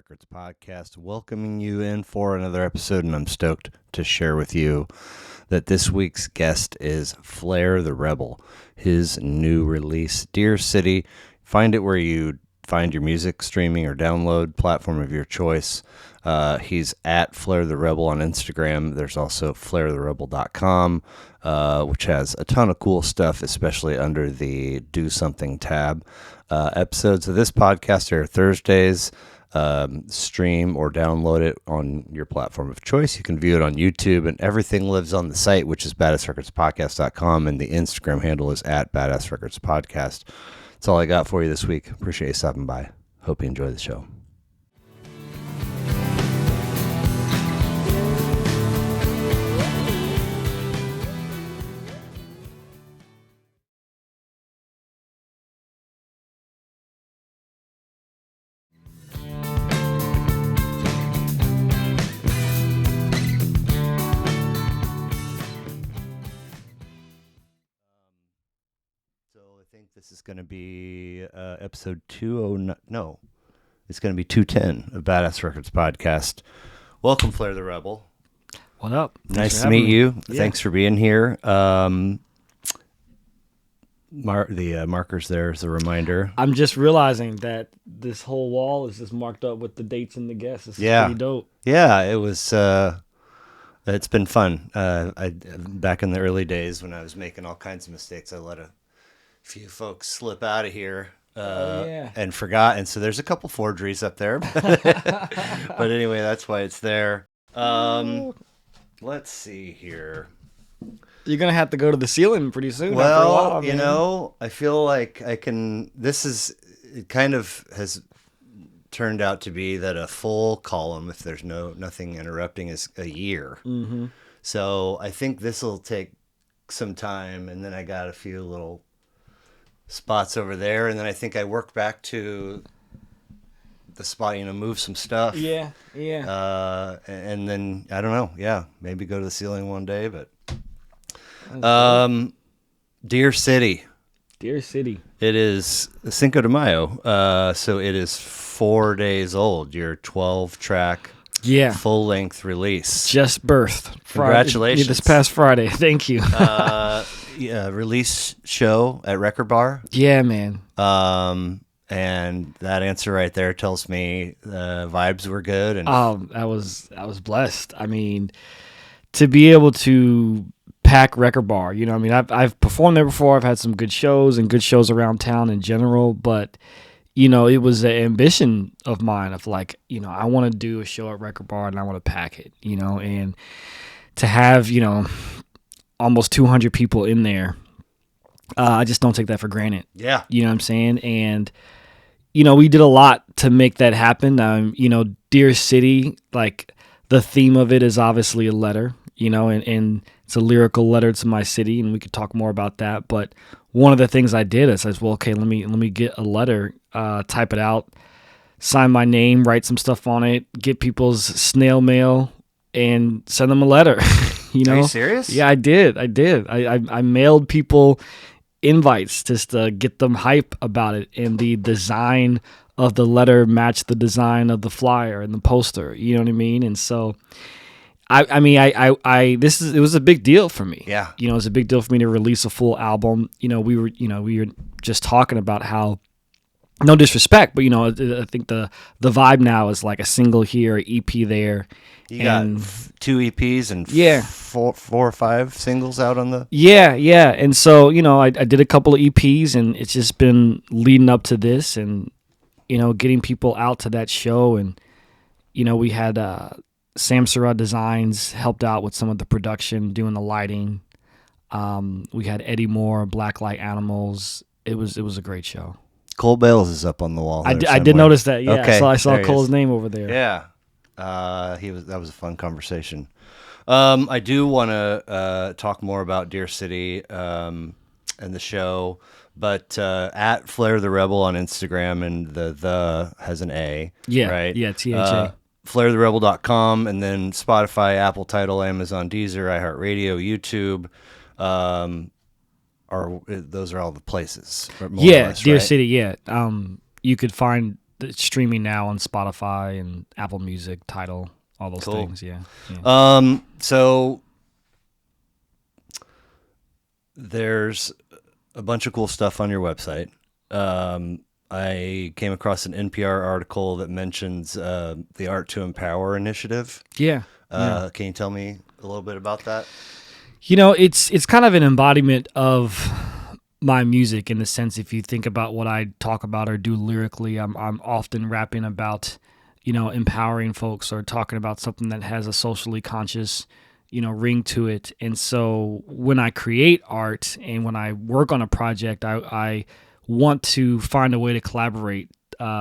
Records podcast, welcoming you in for another episode, and I'm stoked to share with you that this week's guest is Flair the Rebel. His new release, Deer City. Find it where you find your music streaming or download platform of your choice. He's at Flair the Rebel on Instagram. There's also flairtherebel.com, which has a ton of cool stuff, especially under the Do Something tab. Episodes of this podcast are Thursdays. Stream or download it on your platform of choice. You can view it on YouTube, and everything lives on the site, which is badassrecordspodcast.com, and the Instagram handle is at badassrecordspodcast. That's all I got for you this week. Appreciate you stopping by. Hope you enjoy the show. I think this is going to be episode 209. No, it's going to be 210 of Badass Records Podcast. Welcome, Flair the Rebel. What up? Nice to meet you. Yeah. Thanks for being here. The markers there is a reminder. I'm just realizing that this whole wall is just marked up with the dates and the guests. It's pretty dope. Yeah, it was. It's been fun. Back in the early days when I was making all kinds of mistakes, I let a few folks slip out of here and forgot, and so there's a couple forgeries up there. But anyway, that's why it's there. Let's see here. You're gonna have to go to the ceiling pretty soon. Well, after a while, you know, I feel like I can. It kind of has turned out to be that a full column, if there's nothing interrupting, is a year. Mm-hmm. So I think this will take some time, and then I got a few little spots over there, and then I think I work back to the spot, move some stuff. Yeah. And then I don't know. Yeah, maybe go to the ceiling one day, but Deer City. Deer City. It is Cinco de Mayo. So it is 4 days old. Your 12-track full length release. Just birthed. Congratulations. This past Friday. Thank you. Release show at Record Bar. Yeah, man. And that answer right there tells me the vibes were good. And I was blessed. I mean, to be able to pack Record Bar, I've performed there before. I've had some good shows and good shows around town in general, but it was an ambition of mine of like, I want to do a show at Record Bar and I want to pack it, and to have, almost 200 people in there. I just don't take that for granted. Yeah. You know what I'm saying? And, we did a lot to make that happen. Deer City, like the theme of it is obviously a letter, and it's a lyrical letter to my city, and we could talk more about that. But one of the things I did is I said, well, okay, let me get a letter, type it out, sign my name, write some stuff on it, get people's snail mail, and send them a letter. Are you serious? Yeah, I did. I mailed people invites just to get them hype about it, and the design of the letter matched the design of the flyer and the poster. You know what I mean? And so, it was a big deal for me. Yeah. It was a big deal for me to release a full album. We were just talking about how, no disrespect, but I think the vibe now is like a single here, EP there. You got 2 EPs and four or five singles out on the... Yeah. And so, I did a couple of EPs, and it's just been leading up to this and, getting people out to that show. And, we had Sam Surratt Designs helped out with some of the production, doing the lighting. We had Eddie Moore, Blacklight Animals. It was a great show. Cole Bales is up on the wall. I did notice that. Yeah, okay. I saw Cole's name over there. Yeah. That was a fun conversation. I do want to talk more about Deer City and the show, but at Flair the Rebel on Instagram, and the has an A. Yeah, right. Yeah, THA. FlairTheRebel.com, and then Spotify, Apple Tidal, Amazon, Deezer, iHeartRadio, YouTube. Those are all the places. Yeah, less, Deer right? City. Yeah. You could find it's streaming now on Spotify and Apple Music, Tidal, all those Cool. things. Yeah. So there's a bunch of cool stuff on your website. I came across an NPR article that mentions the Art to Empower initiative. Yeah. Can you tell me a little bit about that? It's kind of an embodiment of my music in the sense, if you think about what I talk about or do lyrically, I'm often rapping about, empowering folks or talking about something that has a socially conscious, ring to it. And so when I create art and when I work on a project, I want to find a way to collaborate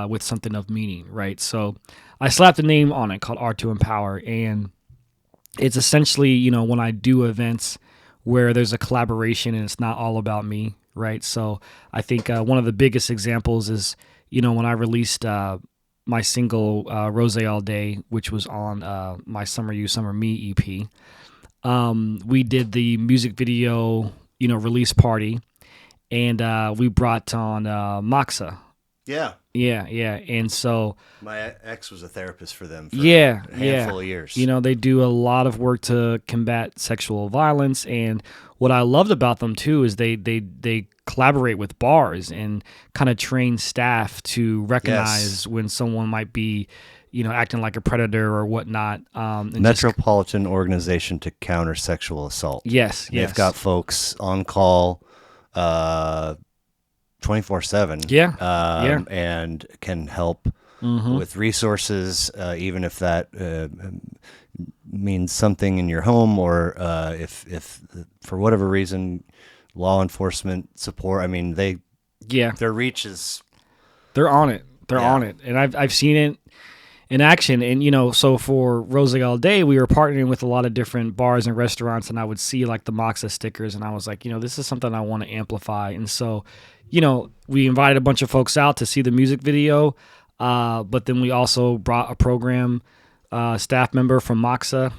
with something of meaning, right? So I slapped a name on it called Art to Empower, and it's essentially, when I do events where there's a collaboration and it's not all about me, right? So I think one of the biggest examples is, when I released my single Rose All Day, which was on my Summer You, Summer Me EP. We did the music video, release party, and we brought on Moxa. Yeah. Yeah. And so My ex was a therapist for them for a handful of years. They do a lot of work to combat sexual violence, and what I loved about them too is they collaborate with bars and kind of train staff to recognize when someone might be, acting like a predator or whatnot. Metropolitan Organization to Counter Sexual Assault. Yes. They've got folks on call 24/7. And can help with resources, even if that means something in your home, or if for whatever reason, law enforcement support. I mean, their reach is. They're on it. They're on it, and I've seen it in action. And so for Rose All Day, we were partnering with a lot of different bars and restaurants, and I would see like the Moxa stickers, and I was like, this is something I want to amplify. And so, we invited a bunch of folks out to see the music video, but then we also brought a program staff member from Moxa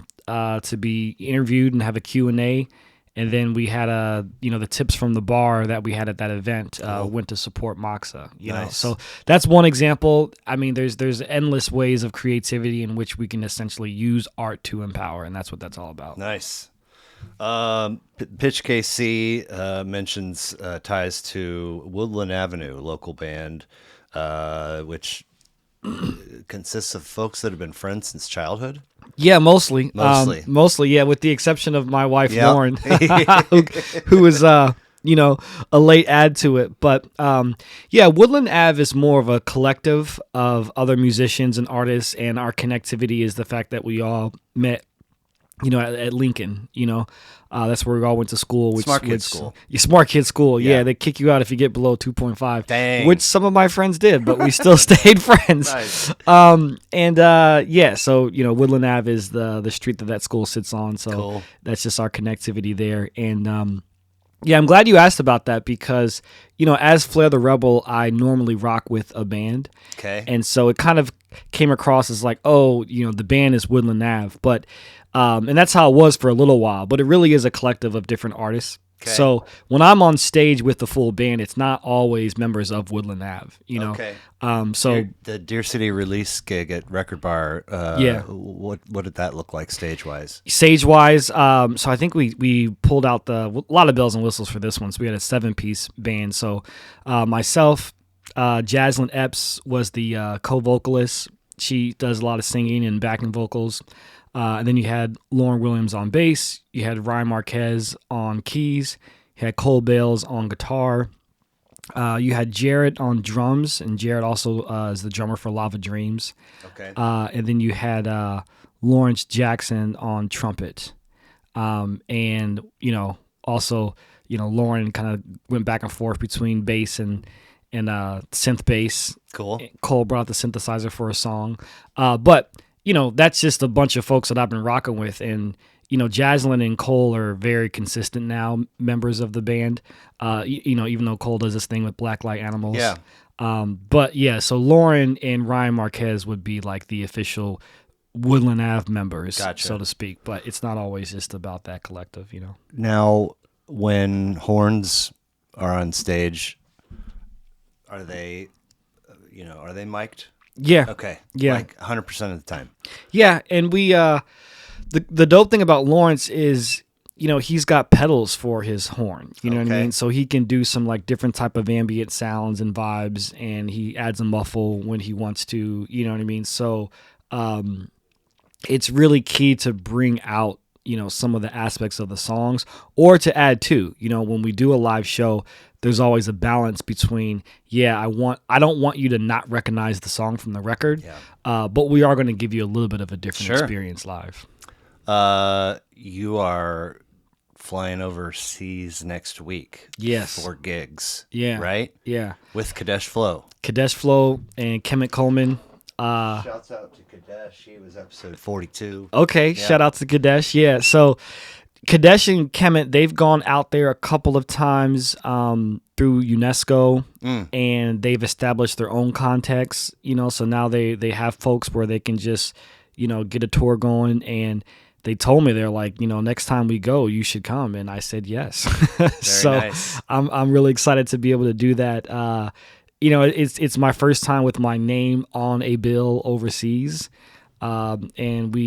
to be interviewed and have a Q&A. And then we had the tips from the bar that we had at that event went to support Moxa. Nice. So that's one example. I mean, there's endless ways of creativity in which we can essentially use art to empower, and that's what that's all about. Nice. Pitch KC mentions ties to Woodland Avenue, local band, which consists of folks that have been friends since childhood. Yeah, mostly, yeah, with the exception of my wife, Lauren, who is, a late add to it. But, Woodland Ave is more of a collective of other musicians and artists, and our connectivity is the fact that we all met, at Lincoln, that's where we all went to school. Smart Kid School. Smart Kid School. Yeah, they kick you out if you get below 2.5. Dang. Which some of my friends did, but we still stayed friends. Nice. So, Woodland Ave is the street that school sits on. So cool. That's just our connectivity there. And, I'm glad you asked about that because, as Flair the Rebel, I normally rock with a band. Okay. And so it kind of came across as like, the band is Woodland Ave. But, and that's how it was for a little while, but it really is a collective of different artists. Okay. So when I'm on stage with the full band, it's not always members of Woodland Ave, Okay. So the Deer City release gig at Record Bar, what did that look like stage-wise? Stage-wise, so I think we pulled out a lot of bells and whistles for this one. So we had a 7-piece band. So myself, Jaslyn Epps was the co-vocalist. She does a lot of singing and backing vocals. And then you had Lauren Williams on bass. You had Ryan Marquez on keys. You had Cole Bales on guitar. You had Jarrett on drums, and Jarrett also is the drummer for Lava Dreams. Okay. And then you had Lawrence Jackson on trumpet. And, also, Lauren kind of went back and forth between bass and synth bass. Cool. Cole brought the synthesizer for a song. But that's just a bunch of folks that I've been rocking with. And, Jaslyn and Cole are very consistent now members of the band, even though Cole does this thing with Black Light Animals. Yeah. So Lauren and Ryan Marquez would be like the official Woodland Ave members, so to speak. But it's not always just about that collective, Now, when horns are on stage, are they... are they mic'd? Yeah. Okay. Yeah. Like 100% of the time. Yeah, and we the dope thing about Lawrence is, he's got pedals for his horn. You know what I Okay. mean? So he can do some like different type of ambient sounds and vibes, and he adds a muffle when he wants to. You know what I mean? So it's really key to bring out some of the aspects of the songs, or to add to. When we do a live show, there's always a balance between, I don't want you to not recognize the song from the record, but we are going to give you a little bit of a different experience live. You are flying overseas next week. Yes. 4 gigs. Yeah. Right? Yeah. With Kadesh Flow. Kadesh Flow and Kemet Coleman. Shouts out to Kadesh. He was episode 42. Okay. Shout out to Kadesh. Yeah. So Kadesh and Kemet, they've gone out there a couple of times through UNESCO, and they've established their own context, so now they have folks where they can just, get a tour going, and they told me, they're like, next time we go, you should come. And I said yes. So nice. I'm really excited to be able to do that. It's my first time with my name on a bill overseas. And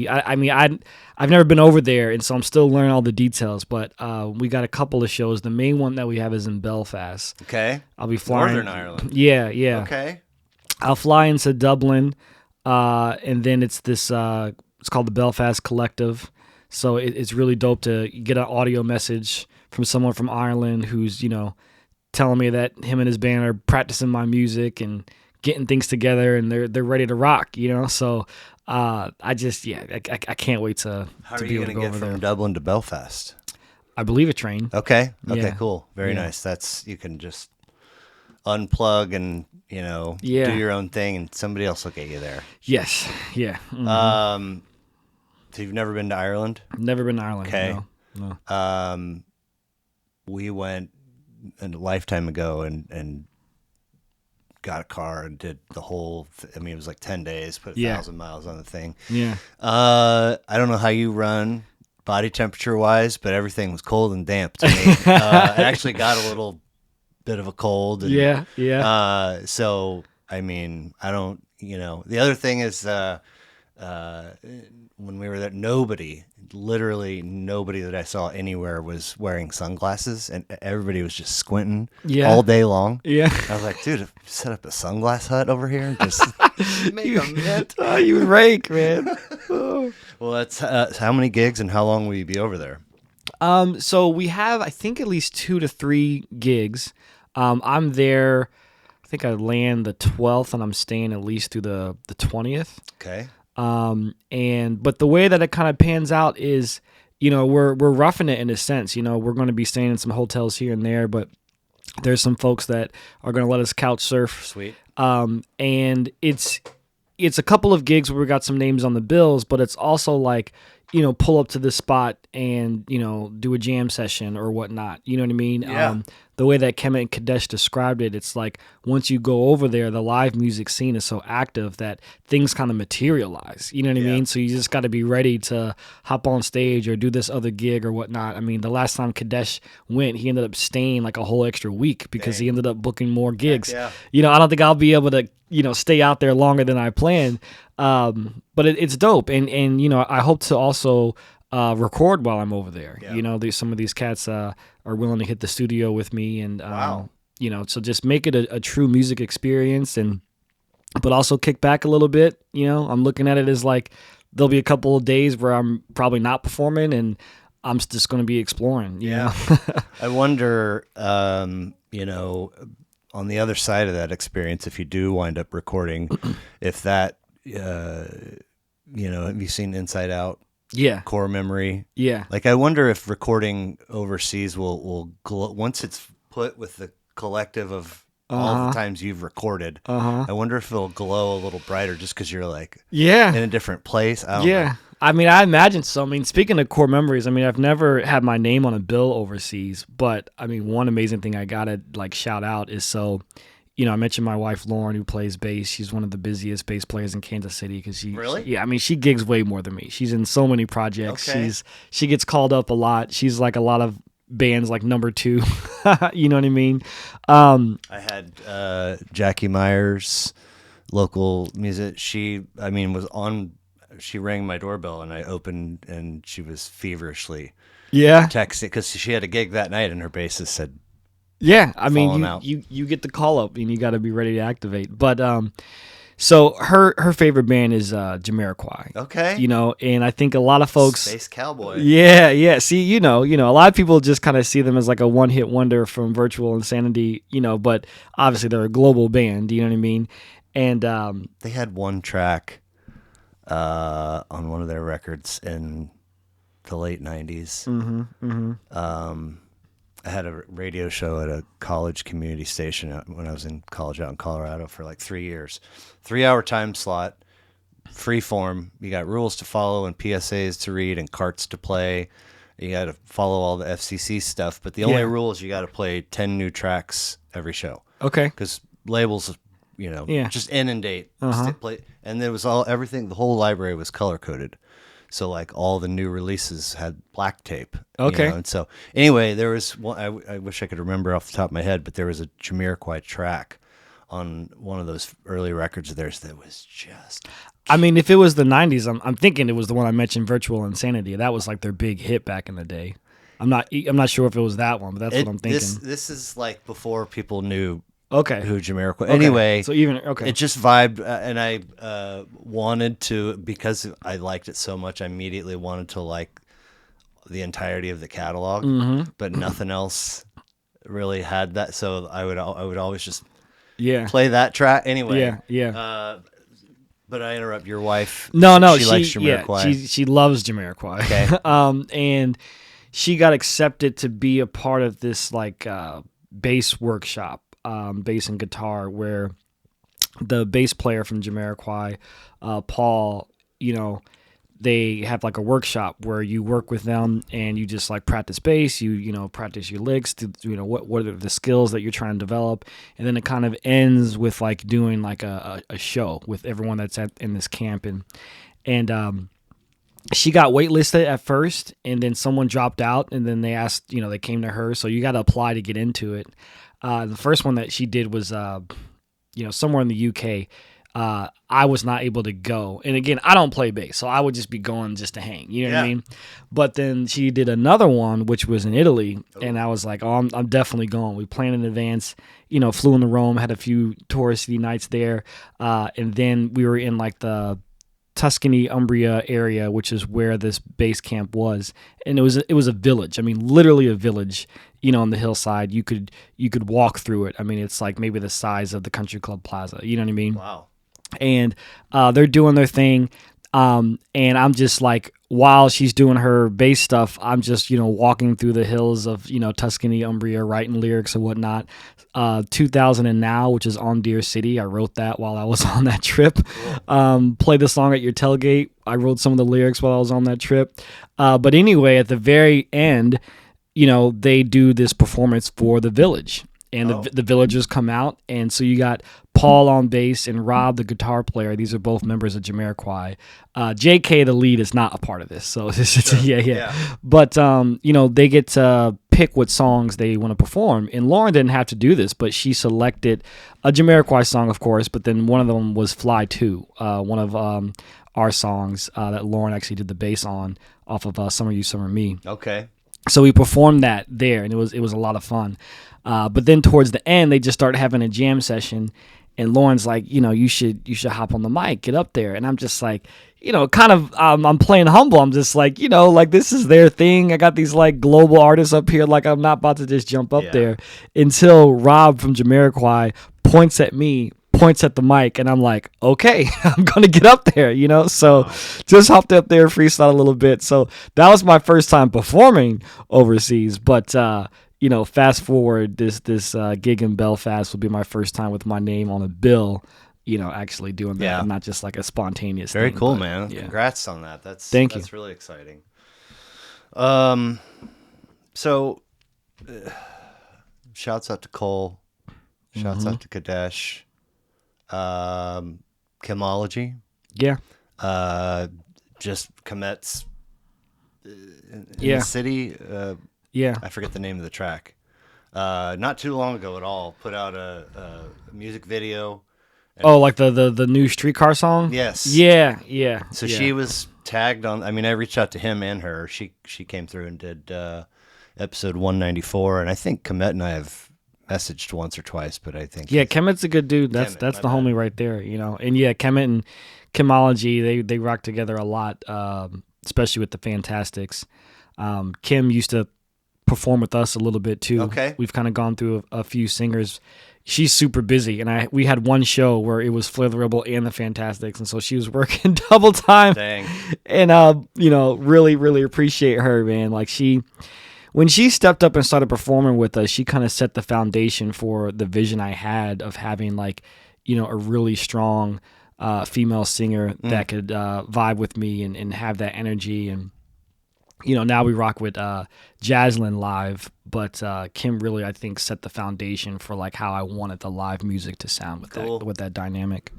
I've never been over there, and so I'm still learning all the details. But we got a couple of shows. The main one that we have is in Belfast. Okay. I'll be flying. Northern Ireland. Yeah. Okay. I'll fly into Dublin, and then it's this. It's called the Belfast Collective. So it's really dope to get an audio message from someone from Ireland who's telling me that him and his band are practicing my music and getting things together, and they're ready to rock. So. I can't wait to How to are be you able to going go to get over from there. Dublin to Belfast? I believe a train. Okay. Yeah. Cool. Very Yeah. nice. You can just unplug and, do your own thing, and somebody else will get you there. Yes. Yeah. Mm-hmm. So you've never been to Ireland? Never been to Ireland. Okay. No. We went a lifetime ago and got a car and did the whole it was like 10 days, put 1,000 miles on the thing. Yeah. I don't know how you run body temperature wise, but everything was cold and damp to me. I actually got a little bit of a cold. And, Yeah. so, I don't, the other thing is, when we were there, literally nobody that I saw anywhere was wearing sunglasses, and everybody was just squinting all day long. Yeah. I was like, dude, set up a sunglass hut over here and just make a mint. Oh, you rake, man. Well, that's how many gigs and how long will you be over there? So we have, I think, at least 2 to 3 gigs. I'm there. I think I land the 12th, and I'm staying at least through the 20th. Okay. But the way that it kind of pans out is, we're roughing it in a sense. We're going to be staying in some hotels here and there, but there's some folks that are going to let us couch surf. Sweet. And it's a couple of gigs where we got some names on the bills, but it's also like, pull up to this spot and, do a jam session or whatnot. You know what I mean? Yeah. The way that Kemet and Kadesh described it, it's like once you go over there, the live music scene is so active that things kind of materialize. You know what I mean? So you just got to be ready to hop on stage or do this other gig or whatnot. The last time Kadesh went, he ended up staying like a whole extra week because he ended up booking more gigs. Yeah. I don't think I'll be able to, stay out there longer than I planned. But it's dope. And I hope to also record while I'm over there. Yeah. Some of these cats are willing to hit the studio with me, and Wow. So just make it a true music experience, but also kick back a little bit. I'm looking at it as like there'll be a couple of days where I'm probably not performing, and I'm just going to be exploring. You know? I wonder, on the other side of that experience, if you do wind up recording, if that, have you seen Inside Out? Yeah. Core Memory. Yeah. Like, I wonder if recording overseas will glow, once it's put with the collective of all the times you've recorded. I wonder if it'll glow a little brighter just because you're like in a different place. I don't know. I imagine so. Speaking of core memories, I've never had my name on a bill overseas, but one amazing thing I gotta shout out is I mentioned my wife Lauren, who plays bass. She's one of the busiest bass players in Kansas City because she gigs way more than me. She's in so many projects. Okay. She gets called up a lot. She's like a lot of bands like number 2. You know what I mean? I had Jackie Myers, local music. She, I mean, was on. She rang my doorbell, and I opened, and she was feverishly Yeah. texting because she had a gig that night, and her bassist had Yeah, I mean, fallen out. you get the call up and you got to be ready to activate. But so her favorite band is Jamiroquai. Okay. You know, and I think a lot of folks. Space Cowboy. Yeah, yeah. See, a lot of people just kind of see them as like a one-hit wonder from Virtual Insanity. But obviously they're a global band. You know what I mean? And They had one track on one of their records in the late '90s. I had a radio show at a college community station when I was in college out in Colorado for like 3 years. 3-hour time slot, free form. You got rules to follow and PSAs to read and carts to play. You got to follow all the FCC stuff. But the only rule is you got to play 10 new tracks every show. okay, Because labels, Yeah. just inundate. And there was everything, the whole library was color coded. So like all the new releases had black tape. Okay. And so anyway, there was one, I wish I could remember off the top of my head, but there was a Jamiroquai track on one of those early records of theirs that was just. I mean, if it was the '90s, I'm thinking it was the one I mentioned, Virtual Insanity. That was like their big hit back in the day. I'm not sure if it was that one, but that's what I'm thinking. This is like before people knew Okay. who Jamiroquai. Okay. Anyway, So even okay. it just vibed, and I wanted to, because I liked it so much. I immediately wanted to like the entirety of the catalog, but nothing else really had that. So I would always just yeah. play that track anyway. Yeah. Yeah. But I interrupt your wife. No, she likes Jamiroquai. she loves Jamiroquai. Okay. And she got accepted to be a part of this like bass workshop, bass and guitar, where the bass player from Jamiroquai, Paul, they have like a workshop where you work with them and you just like practice bass, you practice your licks, what are the skills that you're trying to develop, and then it kind of ends with like doing like a show with everyone that's in this camp, and she got waitlisted at first, and then someone dropped out, and then they asked, they came to her, so you got to apply to get into it. The first one that she did was somewhere in the UK. I was not able to go. And again, I don't play bass, so I would just be going just to hang. You know what I mean? But then she did another one, which was in Italy, and I was like, oh, I'm definitely going. We planned in advance, flew into Rome, had a few touristy nights there, and then we were in like the Tuscany, Umbria area, which is where this base camp was, and it was a village. I mean, literally a village. On the hillside, you could walk through it. I mean, it's like maybe the size of the Country Club Plaza. You know what I mean? Wow. And they're doing their thing, and I'm just like, while she's doing her bass stuff, I'm just walking through the hills of Tuscany, Umbria, writing lyrics and whatnot. 2000 and Now, which is on Deer City, I wrote that while I was on that trip. Play the song at your tailgate. I wrote some of the lyrics while I was on that trip. But anyway, at the very end, they do this performance for the village. And the villagers come out, and so you got Paul on bass and Rob, the guitar player. These are both members of Jamiroquai. J.K., the lead, is not a part of this, so yeah. But they get to pick what songs they want to perform. And Lauren didn't have to do this, but she selected a Jamiroquai song, of course. But then one of them was "Fly 2," one of our songs that Lauren actually did the bass on off of "Summer You, Summer Me." Okay. So we performed that there, and it was a lot of fun. But then towards the end, they just started having a jam session, and Lauren's like, you should hop on the mic, get up there. And I'm just like, kind of, I'm playing humble. I'm just like, like this is their thing. I got these like global artists up here. Like I'm not about to just jump up there, until Rob from Jamiroquai points at me, points at the mic, and I'm like, okay, I'm gonna get up there, so just hopped up there, freestyle a little bit. So that was my first time performing overseas, but fast forward, this gig in Belfast will be my first time with my name on a bill, actually doing that, not just like a spontaneous Very thing, cool, but, man. yeah. Congrats on that. Thank you. That's really exciting. So shouts out to Cole, shouts out to Kadesh, Chemology, just Komet's in the city. I forget the name of the track. Not too long ago at all, put out a music video Oh, like the new Streetcar song? Yes. Yeah, yeah. So yeah. she was tagged on. I mean, I reached out to him and her. She came through and did episode 194, and I think Komet and I have messaged once or twice, but I think Kemet's a good dude. That's Kemet, the my homie bad. right there, And yeah, Kemet and Kimology, they rock together a lot, especially with the Fantastics. Kim used to perform with us a little bit too. Okay. We've kind of gone through a few singers. She's super busy, and we had one show where it was Flair the Rebel and the Fantastics, and so she was working double time. Dang. And really, really appreciate her, man. Like when she stepped up and started performing with us, she kind of set the foundation for the vision I had of having like, a really strong female singer that could vibe with me and have that energy. And now we rock with Jaslyn live, but Kim really, I think, set the foundation for like how I wanted the live music to sound with Cool. that dynamic.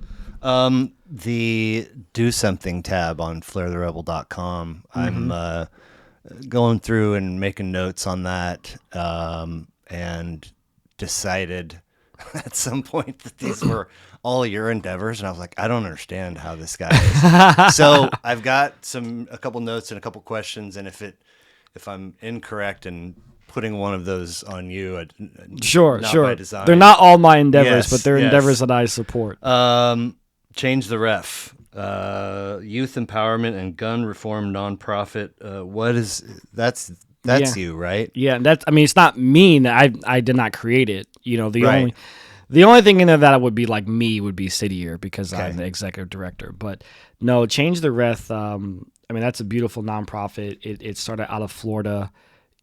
The Do Something tab on flairtherebel.com. I'm going through and making notes on that, and decided at some point that these were all your endeavors, and I was like, I don't understand how this guy is. So I've got a couple notes and a couple questions, and if I'm incorrect in putting one of those on you, Sure. by design. They're not all my endeavors, Yes, but they're yes. endeavors that I support. Change the Ref, youth empowerment and gun reform nonprofit. What is that's Yeah. you, right? Yeah, it's not me. I did not create it. Right. The only thing in there that would be like me would be Citier because Okay. I'm the executive director. But no, Change the Ref. That's a beautiful nonprofit. It started out of Florida.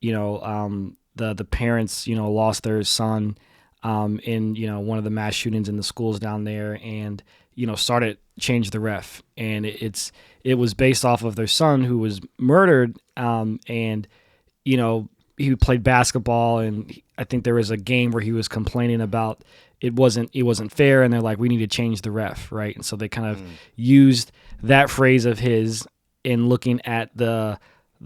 The parents lost their son in one of the mass shootings in the schools down there, and started Change the Ref, and it was based off of their son who was murdered, and he played basketball, and I think there was a game where he was complaining about it wasn't fair, and they're like, we need to change the ref, right? And so they kind of used that phrase of his in looking at the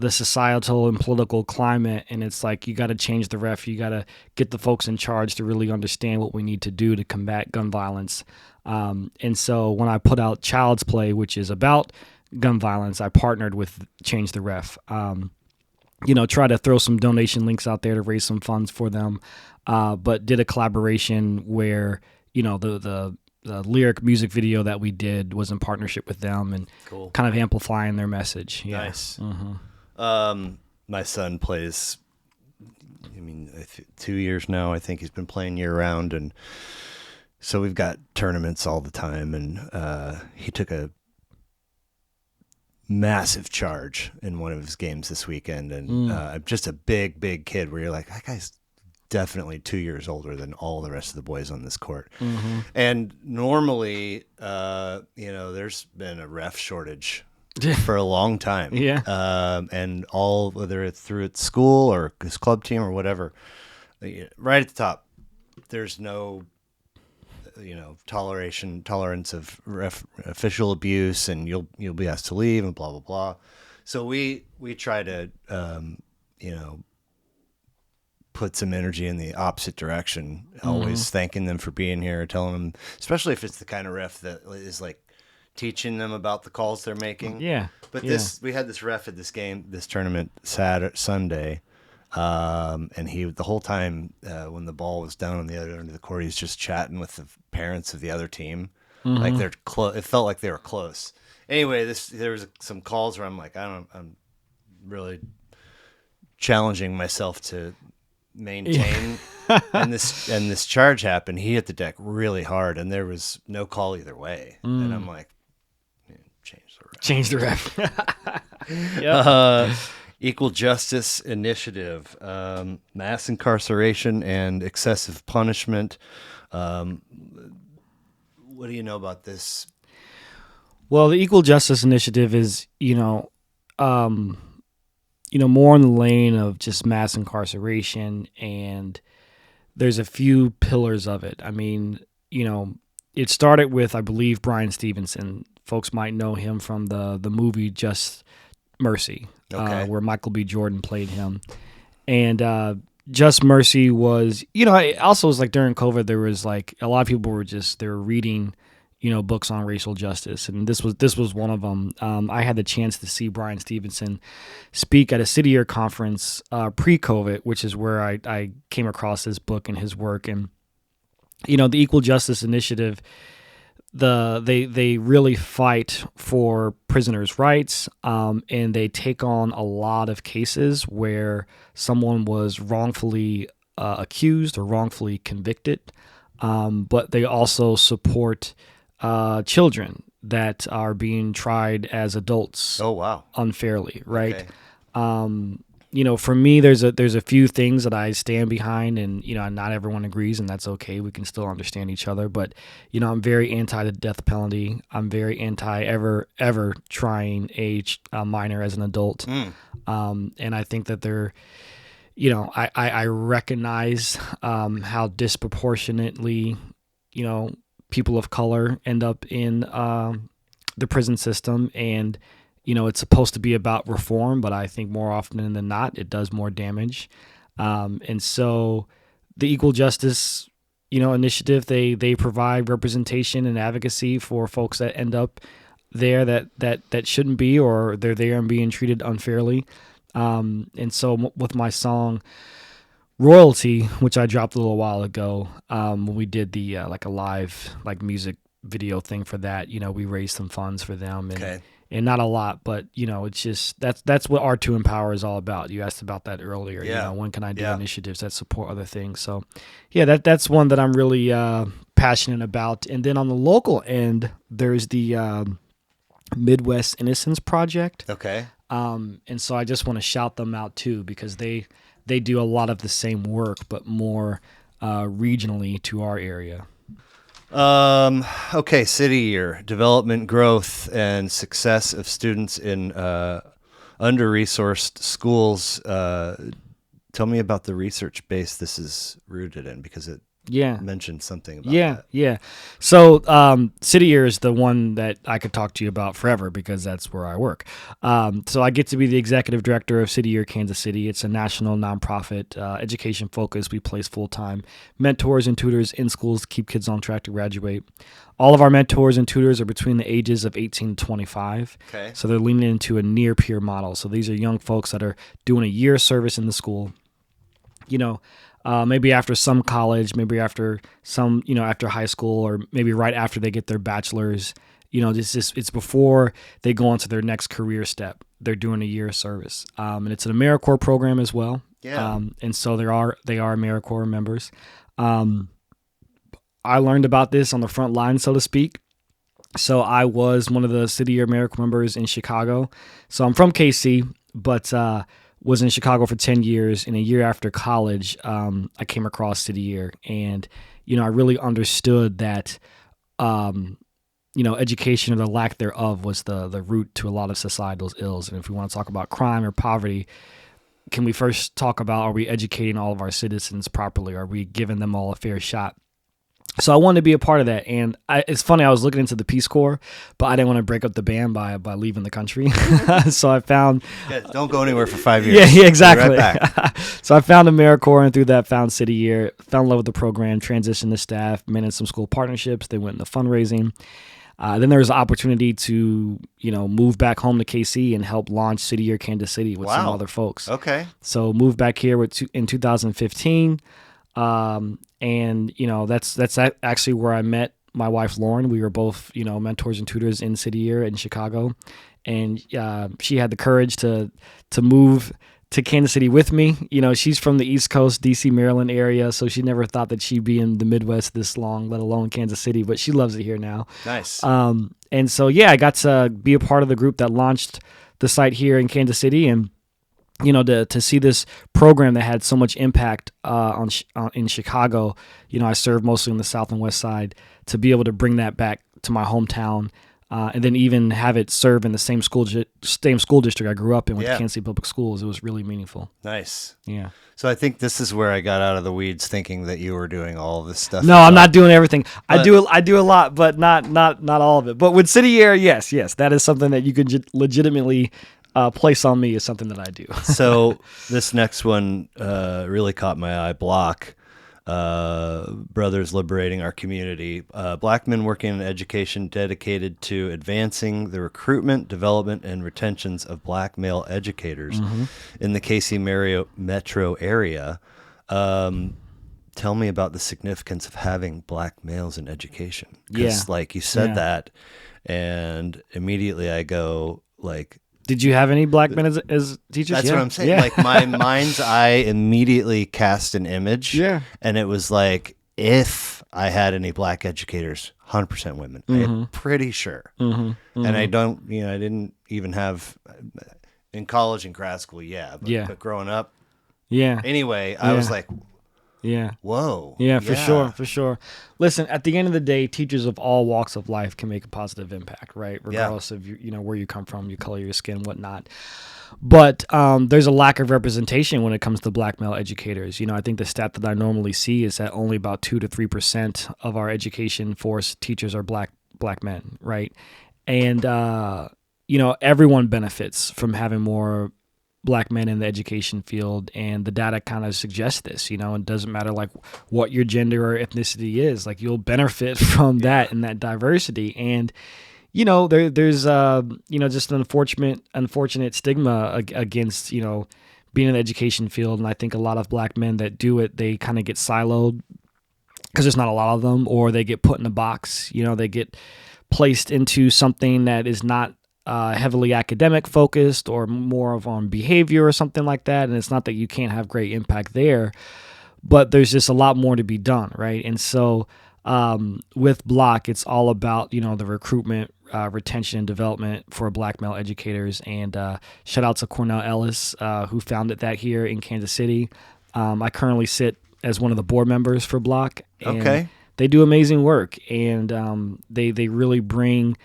societal and political climate, and it's like, you got to change the ref, you got to get the folks in charge to really understand what we need to do to combat gun violence. And so when I put out Child's Play, which is about gun violence, I partnered with Change the Ref. Try to throw some donation links out there to raise some funds for them, but did a collaboration where the lyric music video that we did was in partnership with them, and Cool. kind of amplifying their message. Yeah. Nice. Mm-hmm. My son plays, 2 years now. I think he's been playing year round, and so we've got tournaments all the time, and he took a massive charge in one of his games this weekend, and just a big kid where you're like, that guy's definitely 2 years older than all the rest of the boys on this court. Mm-hmm. And normally, there's been a ref shortage for a long time. Yeah. And whether it's through at school or his club team or whatever, right at the top, there's no tolerance of official abuse, and you'll be asked to leave and blah blah blah. So we try to put some energy in the opposite direction, always thanking them for being here, telling them, especially if it's the kind of ref that is like teaching them about the calls they're making. Yeah. But Yeah. we had this ref at this tournament Sunday. And he, the whole time, when the ball was down on the other end of the court, he's just chatting with the parents of the other team. Like they're close. It felt like they were close. Anyway, there was some calls where I'm like, I'm really challenging myself to maintain. and this charge happened. He hit the deck really hard, and there was no call either way. And I'm like, change the ref. Change the ref. Yep. Equal Justice Initiative, mass incarceration and excessive punishment. What do you know about this? Well, the Equal Justice Initiative is, more in the lane of just mass incarceration, and there's a few pillars of it. It started with, I believe, Bryan Stevenson. Folks might know him from the movie Just Mercy, Okay. where Michael B. Jordan played him. And Just Mercy was, it also was like during COVID, there was like a lot of people were they were reading books on racial justice, and this was one of them. I had the chance to see Brian Stevenson speak at a City Year conference pre-COVID, which is where I came across his book and his work. And the Equal Justice Initiative, they really fight for prisoners' rights, and they take on a lot of cases where someone was wrongfully accused or wrongfully convicted, but they also support children that are being tried as adults. Oh, wow. Unfairly, right? Okay. For me, there's a few things that I stand behind, and not everyone agrees, and that's okay. We can still understand each other, but I'm very anti the death penalty. I'm very anti ever trying a minor as an adult, and I think that they're, I recognize how disproportionately, people of color end up in the prison system, and it's supposed to be about reform, but I think more often than not, it does more damage. And so the Equal Justice, Initiative, they provide representation and advocacy for folks that end up there that shouldn't be, or they're there and being treated unfairly. And so with my song Royalty, which I dropped a little while ago, when we did the like a live music video thing for that, we raised some funds for them, and not a lot, but it's just that's what R2 Empower is all about. You asked about that earlier. Yeah. When can I do initiatives that support other things? So that's one that I'm really passionate about. And then on the local end, there's the Midwest Innocence Project. Okay. And so I just want to shout them out too, because they do a lot of the same work, but more regionally to our area. Okay, City Year, development, growth, and success of students in under-resourced schools. Tell me about the research base this is rooted in, because it mentioned something about that. Yeah. So City Year is the one that I could talk to you about forever, because that's where I work. So I get to be the executive director of City Year Kansas City. It's a national nonprofit, education focused. We place full-time mentors and tutors in schools to keep kids on track to graduate. All of our mentors and tutors are between the ages of 18 to 25. Okay. So they're leaning into a near-peer model. So these are young folks that are doing a year of service in the school. Maybe after some college, maybe after some, after high school, or maybe right after they get their bachelor's. It's before they go on to their next career step. They're doing a year of service, and it's an AmeriCorps program as well. Yeah. And so they are AmeriCorps members. I learned about this on the front line, so to speak. So I was one of the City Year AmeriCorps members in Chicago. So I'm from KC, but was in Chicago for 10 years. And a year after college, I came across City Year. And, I really understood that, education or the lack thereof was the root to a lot of societal ills. And if we want to talk about crime or poverty, can we first talk about, are we educating all of our citizens properly? Are we giving them all a fair shot? So I wanted to be a part of that. And it's funny, I was looking into the Peace Corps, but I didn't want to break up the band by leaving the country. So I found... Yeah, don't go anywhere for 5 years. Yeah, exactly. Be right back. So I found AmeriCorps, and through that found City Year, fell in love with the program, transitioned to staff, managed some school partnerships. They went into fundraising. Then there was an opportunity to, move back home to KC and help launch City Year Kansas City with some other folks. Okay. So moved back here in 2015. And that's actually where I met my wife, Lauren. We were both, mentors and tutors in City Year in Chicago. And she had the courage to move to Kansas City with me. She's from the East Coast, DC, Maryland area, so she never thought that she'd be in the Midwest this long, let alone Kansas City, but she loves it here now. Nice. And so, I got to be a part of the group that launched the site here in Kansas City, and to see this program that had so much impact in Chicago. I served mostly on the South and West Side, to be able to bring that back to my hometown, and then even have it serve in the same school district I grew up in with Kansas City Public Schools. It was really meaningful. Nice. Yeah. So I think this is where I got out of the weeds, thinking that you were doing all this stuff. No, I'm not doing everything. I do a lot, but not all of it. But with City Year, yes, that is something that you could legitimately place on me, is something that I do. So this next one really caught my eye. Block. Brothers Liberating Our Community. Black men working in education dedicated to advancing the recruitment, development, and retentions of black male educators in the KC metro area. Tell me about the significance of having black males in education. Because, like, you said that, and immediately I go, like... Did you have any black men as teachers? That's what I'm saying. Like, my mind's eye immediately cast an image. Yeah. And it was like, if I had any black educators, 100% women. I'm pretty sure. And I don't, I didn't even have, in college and grad school, but growing up. Yeah. Anyway, I was like... Yeah. Whoa. Yeah, for sure. Listen, at the end of the day, teachers of all walks of life can make a positive impact, right? Regardless of where you come from, your color, your skin, whatnot. But there's a lack of representation when it comes to black male educators. I think the stat that I normally see is that only about 2 to 3% of our education force teachers are black men, right? And everyone benefits from having more black men in the education field, and the data kind of suggests this. It doesn't matter like what your gender or ethnicity is, like you'll benefit from that and that diversity. And there's just an unfortunate stigma against being in the education field, and I think a lot of black men that do it, they kind of get siloed because there's not a lot of them, or they get put in a box. They get placed into something that is not heavily academic focused, or more of on behavior or something like that. And it's not that you can't have great impact there, but there's just a lot more to be done, right? And so with Block, it's all about the recruitment, retention, and development for black male educators. And shout out to Cornell Ellis, who founded that here in Kansas City. I currently sit as one of the board members for Block. And they do amazing work, and they really bring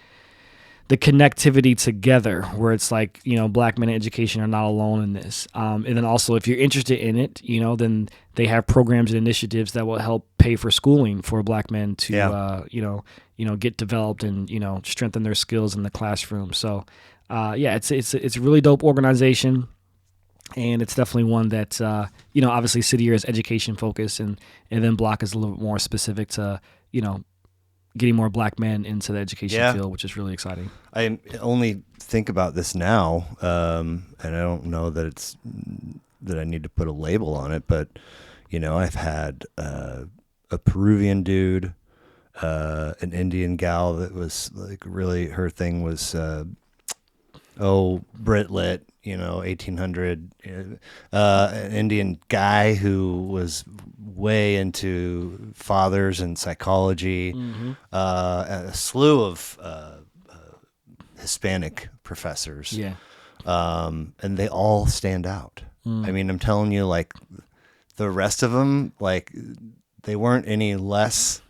the connectivity together, where it's like, black men in education are not alone in this. And then also, if you're interested in it, then they have programs and initiatives that will help pay for schooling for black men to, get developed and, strengthen their skills in the classroom. So, it's a really dope organization. And it's definitely one that, obviously City Year is education focused, and then Block is a little bit more specific to, getting more black men into the education field, which is really exciting. I only think about this now, and I don't know that I need to put a label on it, but I've had a Peruvian dude, an Indian gal that was like really, her thing was Brit Lit, 1800, an Indian guy who was way into fathers and psychology, a slew of Hispanic professors, and they all stand out. I mean, I'm telling you, like, the rest of them, like, they weren't any less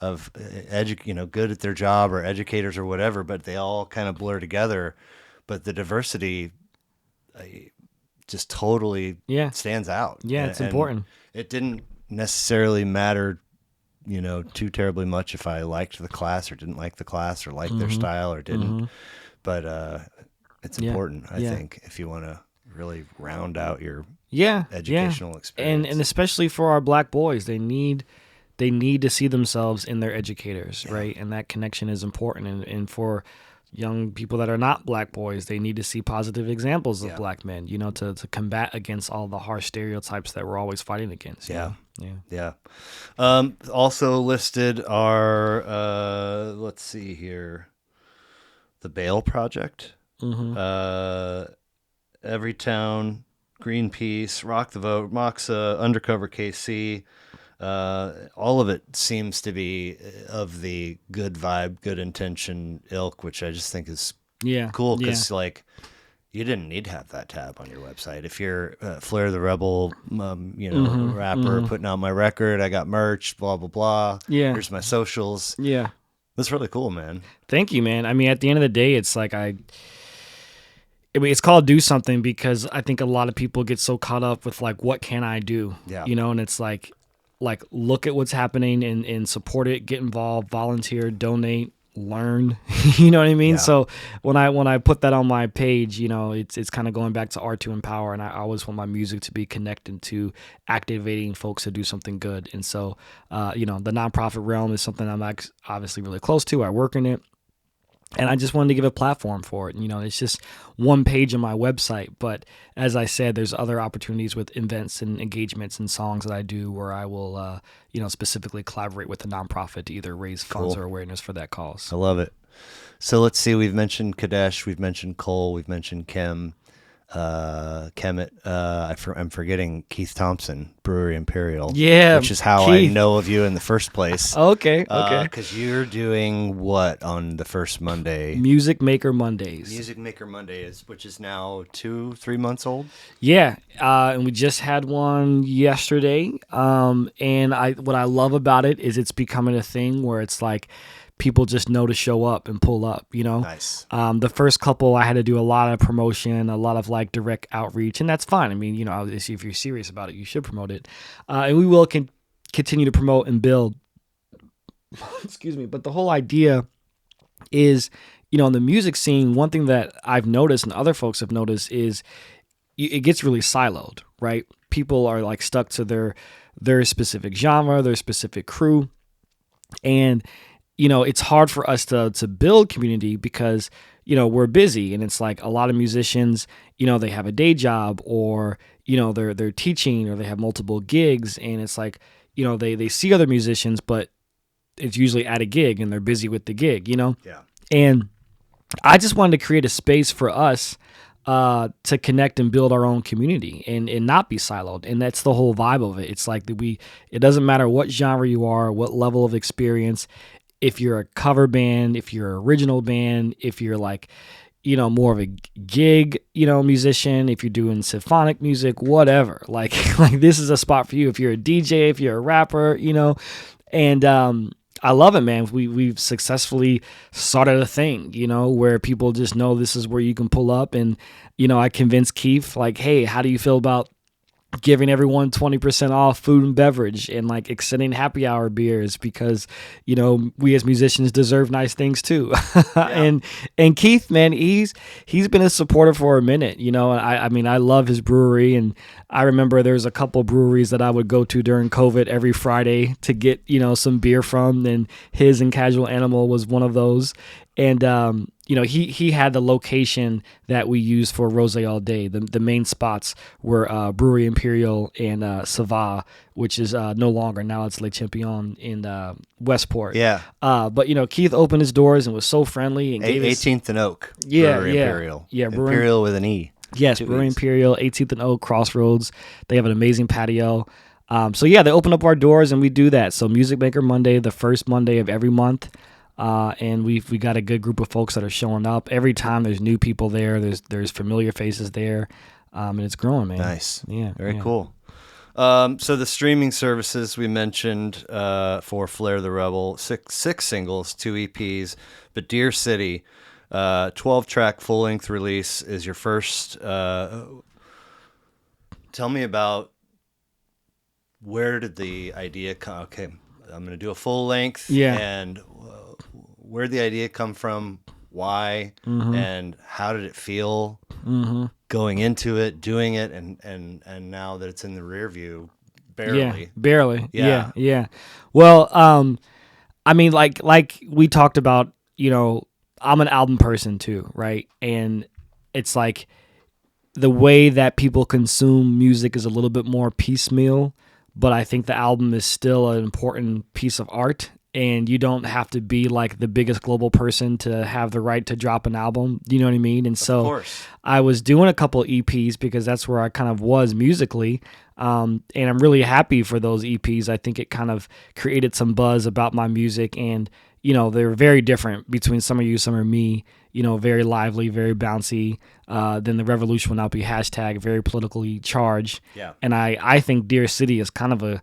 of good at their job or educators or whatever, but they all kind of blur together. But the diversity just totally stands out. Yeah, it's important. It didn't necessarily matter, too terribly much if I liked the class or didn't like the class, or liked their style or didn't. But it's important, I think, if you want to really round out your educational experience. And especially for our black boys, they need to see themselves in their educators, right? And that connection is important. And for young people that are not black boys, they need to see positive examples of black men, to combat against all the harsh stereotypes that we're always fighting against. Also listed are, let's see here, the Bail Project, Everytown, Greenpeace, Rock the Vote, Moxa, Undercover KC. All of it seems to be of the good vibe, good intention ilk, which I just think is cool, because like, you didn't need to have that tab on your website. If you're Flair the Rebel, rapper, putting out my record, I got merch, blah blah blah. Here's my socials. That's really cool, man. Thank you, man. I mean, at the end of the day, it's like it's called Do Something, because I think a lot of people get so caught up with like, what can I do? And it's like look at what's happening and support it, get involved, volunteer, donate, learn. You know what I mean? Yeah. So when I put that on my page, it's kind of going back to art to empower, and I always want my music to be connected to activating folks to do something good. And so the nonprofit realm is something I'm obviously really close to. I work in it. And I just wanted to give a platform for it. It's just one page on my website. But as I said, there's other opportunities with events and engagements and songs that I do where I will, specifically collaborate with the nonprofit to either raise funds or awareness for that cause. I love it. So let's see. We've mentioned Kadesh. We've mentioned Cole. We've mentioned Kemet. I'm forgetting Keith Thompson, Brewery Imperial. Yeah, which is how Keith. I know of you in the first place. Okay. Because you're doing what on the first Monday? Music Maker Mondays. Music Maker Monday which is now 2-3 months old. Yeah, and we just had one yesterday. And what I love about it is it's becoming a thing where it's like people just know to show up and pull up, Nice. The first couple, I had to do a lot of promotion, a lot of like direct outreach, and that's fine. I mean, obviously if you're serious about it, you should promote it. And we will continue to promote and build. Excuse me. But the whole idea is, in the music scene, one thing that I've noticed and other folks have noticed is it gets really siloed, right? People are like stuck to their specific genre, their specific crew. And it's hard for us to build community because, we're busy, and it's like a lot of musicians, they have a day job, or, they're teaching, or they have multiple gigs, and it's like, they see other musicians, but it's usually at a gig and they're busy with the gig, Yeah. And I just wanted to create a space for us to connect and build our own community and not be siloed. And that's the whole vibe of it. It's like it doesn't matter what genre you are, what level of experience. If you're a cover band, if you're an original band, if you're like, more of a gig, musician, if you're doing symphonic music, whatever, like this is a spot for you. If you're a DJ, if you're a rapper, and I love it, man. We've successfully started a thing, where people just know this is where you can pull up. And, I convinced Keith, like, hey, how do you feel about giving everyone 20% off food and beverage and like extending happy hour beers because, we as musicians deserve nice things too. Yeah. And Keith, man, he's been a supporter for a minute, I mean, I love his brewery, and I remember there's a couple breweries that I would go to during COVID every Friday to get, some beer from, and his and Casual Animal was one of those. And, he had the location that we used for Rosé All Day. The main spots were Brewery Imperial and Sava, which is no longer. Now it's Le Champion in Westport. Yeah. But, Keith opened his doors and was so friendly. And 18th and Oak. Yeah, Brewery yeah. Imperial. Yeah, Imperial with an E. Yes, Brewery Imperial, 18th and Oak, Crossroads. They have an amazing patio. So, yeah, they open up our doors, and we do that. So Music Maker Monday, the first Monday of every month. And we got a good group of folks that are showing up every time. There's new people there. There's familiar faces there, and it's growing, man. Nice. Yeah, very yeah. cool. So the streaming services we mentioned for Flare the Rebel, six singles, 2 EPs, but Deer City, 12-track full-length release is your first. Tell me about where did the idea come? Okay, I'm going to do a full length. Yeah. And where did the idea come from? Why? Mm-hmm. And how did it feel going into it, doing it, and now that it's in the rear view, barely. Yeah, barely. Yeah. Yeah. Well, I mean, like we talked about, I'm an album person too, right? And it's like the way that people consume music is a little bit more piecemeal, but I think the album is still an important piece of art, and you don't have to be like the biggest global person to have the right to drop an album. You know what I mean? And so I was doing a couple EPs because that's where I kind of was musically. And I'm really happy for those EPs. I think it kind of created some buzz about my music, and, they're very different between Some Are You, Some Are Me, very lively, very bouncy. Then The Revolution Will Not Be hashtag, very politically charged. Yeah. And I think Dear City is kind of a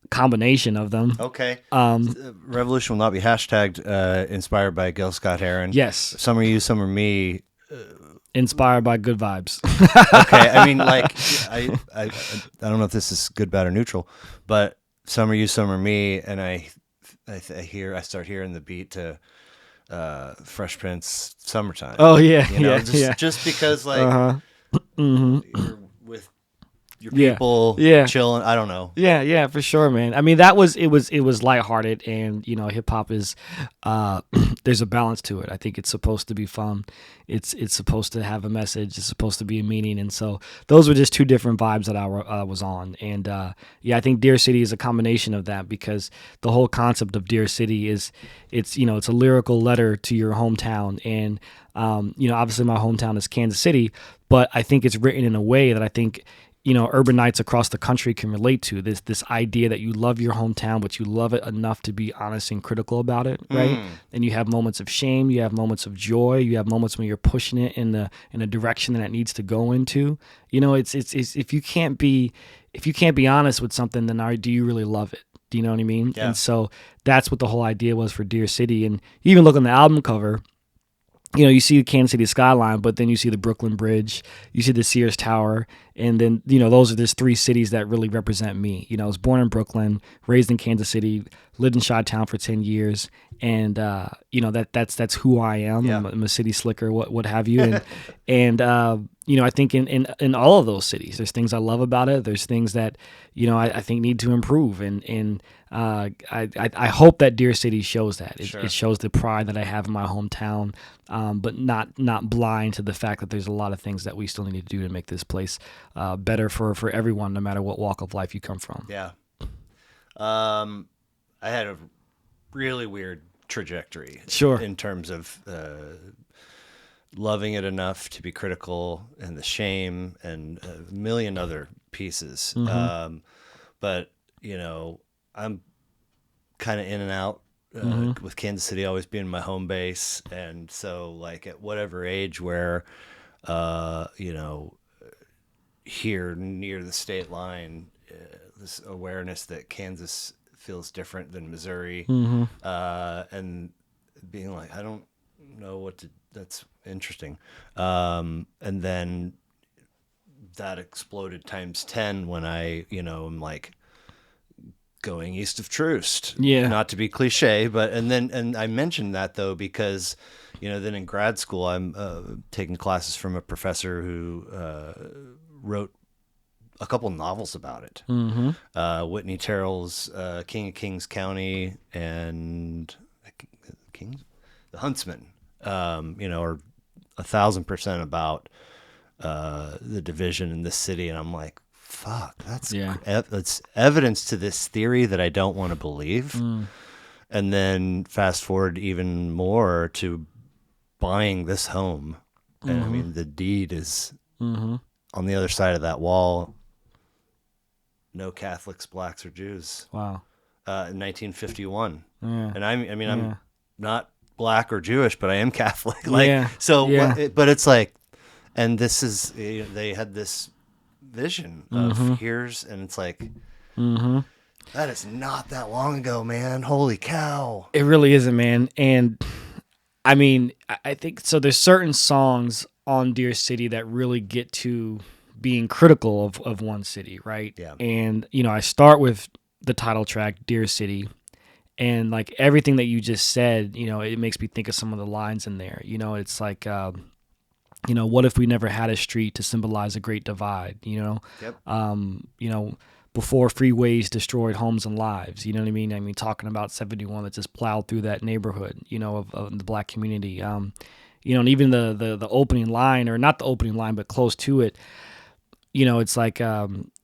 combination of them. Okay. Revolution Will Not Be hashtagged, inspired by Gil Scott-Heron. Yes. Some Are You, Some Are Me. Inspired by Good Vibes. Okay. I mean, like, I don't know if this is good, bad, or neutral, but Some Are You, Some Are Me, and I start hearing the beat to Fresh Prince Summertime. Oh yeah, You know, yeah, yeah. just because like you're with your Yeah, people yeah. chilling. I don't know. Yeah, for sure, man. I mean, that was it was lighthearted, and hip hop is there's a balance to it. I think it's supposed to be fun. It's supposed to have a message. It's supposed to be a meaning, and so those were just two different vibes that I was on. And yeah, I think Dear City is a combination of that, because the whole concept of Dear City is it's a lyrical letter to your hometown, and obviously my hometown is Kansas City, but I think it's written in a way that I think urbanites across the country can relate to this idea that you love your hometown, but you love it enough to be honest and critical about it, right? And you have moments of shame, you have moments of joy, you have moments when you're pushing it in a direction that it needs to go into. It's if you can't be honest with something, then do you really love it? Do you know what I mean? Yeah. And so that's what the whole idea was for Dear City. And you even look on the album cover, you see the Kansas City skyline, but then you see the Brooklyn Bridge, you see the Sears Tower, and then, those are just three cities that really represent me. I was born in Brooklyn, raised in Kansas City, lived in Chi-Town for 10 years, and, that's who I am. Yeah. I'm a city slicker, what have you. And I think in all of those cities, there's things I love about it. There's things that, I think need to improve. And I hope that Dear City shows that. It shows the pride that I have in my hometown, but not blind to the fact that there's a lot of things that we still need to do to make this place better for everyone, no matter what walk of life you come from. Yeah. I had a really weird trajectory. Sure. In terms of loving it enough to be critical, and the shame, and a million other pieces. But I'm kind of in and out with Kansas City always being my home base, and so like at whatever age where here near the state line, this awareness that Kansas feels different than Missouri, and being like, I don't know what to. That's interesting. And then that exploded times 10 when I, am like going east of Troost. Yeah. Not to be cliche, but and I mentioned that though because, then in grad school I'm taking classes from a professor who wrote a couple novels about it. Whitney Terrell's King of Kings County and The Huntsman. Are 1,000% about the division in this city, and I'm like, fuck, that's evidence to this theory that I don't want to believe. And then fast forward even more to buying this home, and I mean the deed is on the other side of that wall. No Catholics, blacks, or Jews. Wow. In 1951, and I'm Yeah. I'm not Black or Jewish, but I am Catholic. But it's like, and this is, they had this vision of here's, and it's like, that is not that long ago, man. Holy cow. It really isn't, man. And I mean, I think so. There's certain songs on Dear City that really get to being critical of one city, right? Yeah. And, I start with the title track, Dear City. And like everything that you just said, it makes me think of some of the lines in there. It's like, what if we never had a street to symbolize a great divide? Yep. Before freeways destroyed homes and lives. You know what I mean? I mean, talking about 71 that just plowed through that neighborhood, of the black community. And even the opening line, or not the opening line, but close to it. It's like,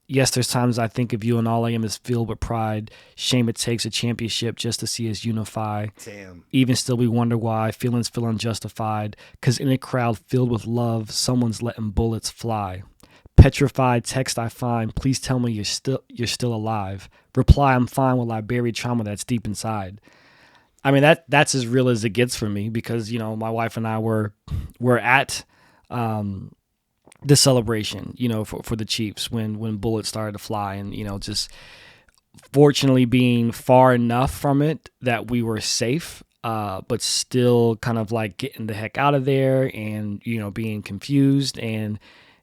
yes, there's times I think of you and all I am is filled with pride. Shame it takes a championship just to see us unify. Damn. Even still we wonder why feelings feel unjustified. Cause in a crowd filled with love, someone's letting bullets fly. Petrified text I find, please tell me you're still alive. Reply, I'm fine while I bury trauma that's deep inside. I mean, that's as real as it gets for me because, my wife and I were at the celebration, for the Chiefs when bullets started to fly, and just fortunately being far enough from it that we were safe, but still kind of like getting the heck out of there, and being confused, and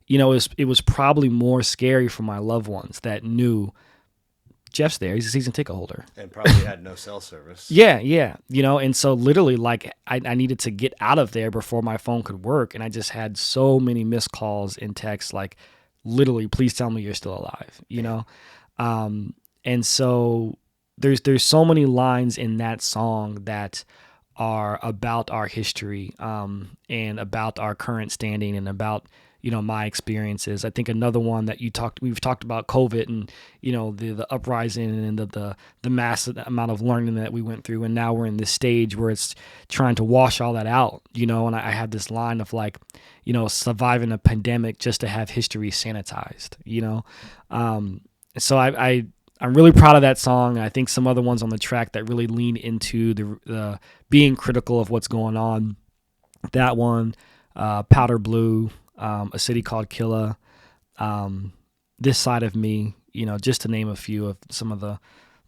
it was probably more scary for my loved ones that knew Jeff's there. He's a season ticket holder. And probably had no cell service. Yeah. And so literally, like, I needed to get out of there before my phone could work. And I just had so many missed calls and texts, like, literally, please tell me you're still alive, And so there's so many lines in that song that are about our history and about our current standing and about my experiences. I think another one that we've talked about COVID and the uprising and the massive amount of learning that we went through, and now we're in this stage where it's trying to wash all that out, and I have this line of like, surviving a pandemic just to have history sanitized, so I'm really proud of that song. I think some other ones on the track that really lean into the being critical of what's going on. That one, Powder Blue, A City Called Killa, This Side of Me, just to name a few of some of the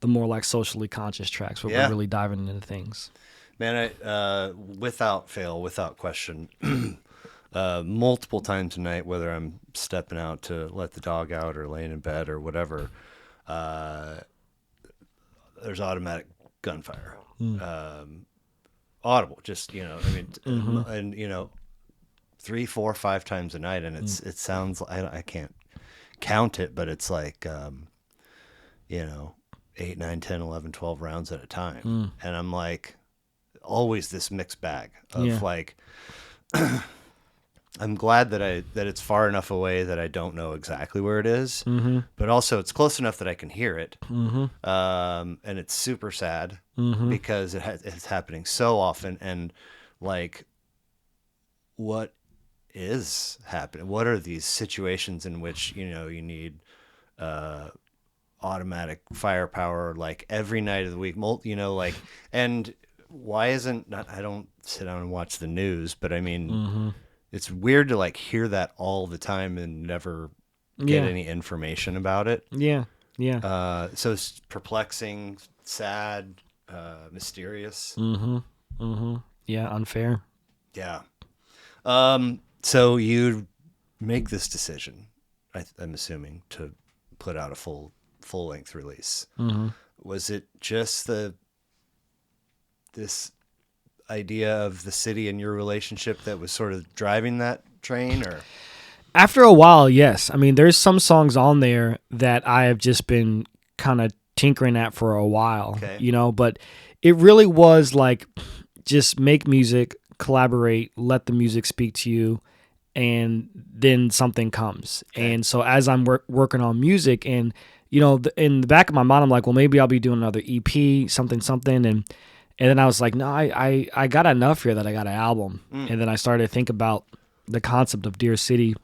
more like socially conscious tracks where we're really diving into things. Man, without fail, without question, multiple times a night, whether I'm stepping out to let the dog out or laying in bed or whatever, there's automatic gunfire, audible, just, and 3, 4, 5 times a night. And it sounds, I can't count it, but it's like, 8, 9, 10, 11, 12 rounds at a time. And I'm like, always this mixed bag of like, I'm glad that it's far enough away that I don't know exactly where it is, but also it's close enough that I can hear it. And it's super sad because it's happening so often. And like, what is happening? What are these situations in which, you need, automatic firepower, like every night of the week, and why I don't sit down and watch the news, but I mean, it's weird to like hear that all the time and never get any information about it. Yeah. So it's perplexing, sad, mysterious. Yeah, unfair. Yeah. So you make this decision, I'm assuming, to put out a full-length release. Was it just this idea of the city and your relationship that was sort of driving that train, or? After a while, yes. I mean, there's some songs on there that I have just been kind of tinkering at for a while, but it really was like, just make music, collaborate, let the music speak to you, and then something comes. Okay. And so as I'm working on music, and in the back of my mind, I'm like, well, maybe I'll be doing another EP, something, and then I was like, no, I got enough here that I got an album. And then I started to think about the concept of Dear City.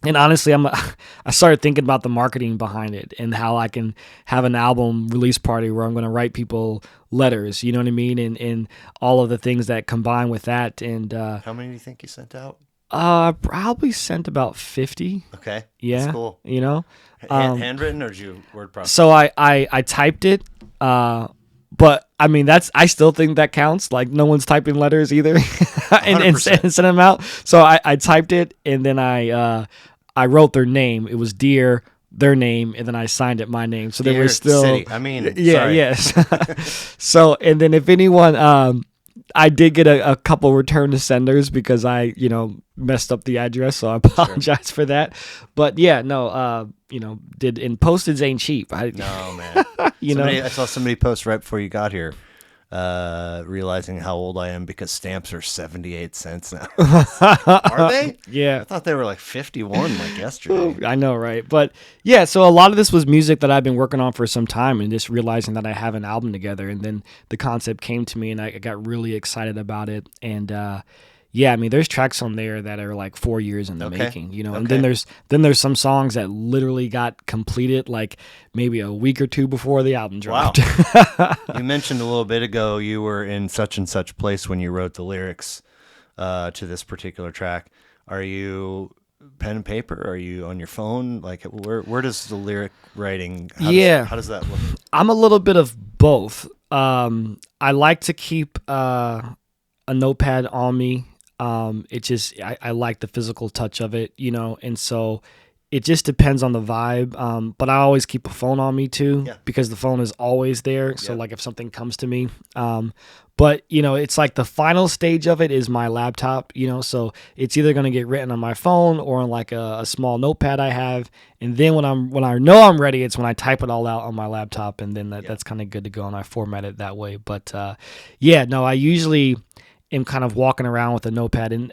And honestly, I started thinking about the marketing behind it and how I can have an album release party where I'm going to write people letters, you know what I mean? And all of the things that combine with that. And how many do you think you sent out? Probably sent about 50. Okay. Yeah. That's cool. Handwritten, or did you word process? So I typed it, but I mean, I still think that counts. Like, no one's typing letters either and send them out. So I typed it, and then I wrote their name. It was Dear, their name, and then I signed it my name. So there was still City. I mean, yeah, sorry. yes. So, and then if anyone, I did get a couple return to senders because I, messed up the address. So I apologize for that. But yeah, no, postage ain't cheap. No, man. I saw somebody post right before you got here, realizing how old I am because stamps are 78 cents now. Are they? Yeah. I thought they were like 51 like yesterday. I know, right? But yeah, so a lot of this was music that I've been working on for some time, and just realizing that I have an album together, and then the concept came to me and I got really excited about it. And yeah, I mean, there's tracks on there that are like 4 years in the making, and then there's some songs that literally got completed like maybe a week or two before the album dropped. Wow. You mentioned a little bit ago you were in such and such place when you wrote the lyrics to this particular track. Are you pen and paper? Are you on your phone? Like, where does the lyric writing? How does that look? I'm a little bit of both. I like to keep a notepad on me. It just, I like the physical touch of it, and so it just depends on the vibe. But I always keep a phone on me too, Yeah. because the phone is always there. So Yep. like if something comes to me, but it's like the final stage of it is my laptop, so it's either going to get written on my phone or on like a small notepad I have. And then when I know I'm ready, it's when I type it all out on my laptop, and then that's kind of good to go, and I format it that way. But yeah, no, I usually am kind of walking around with a notepad, and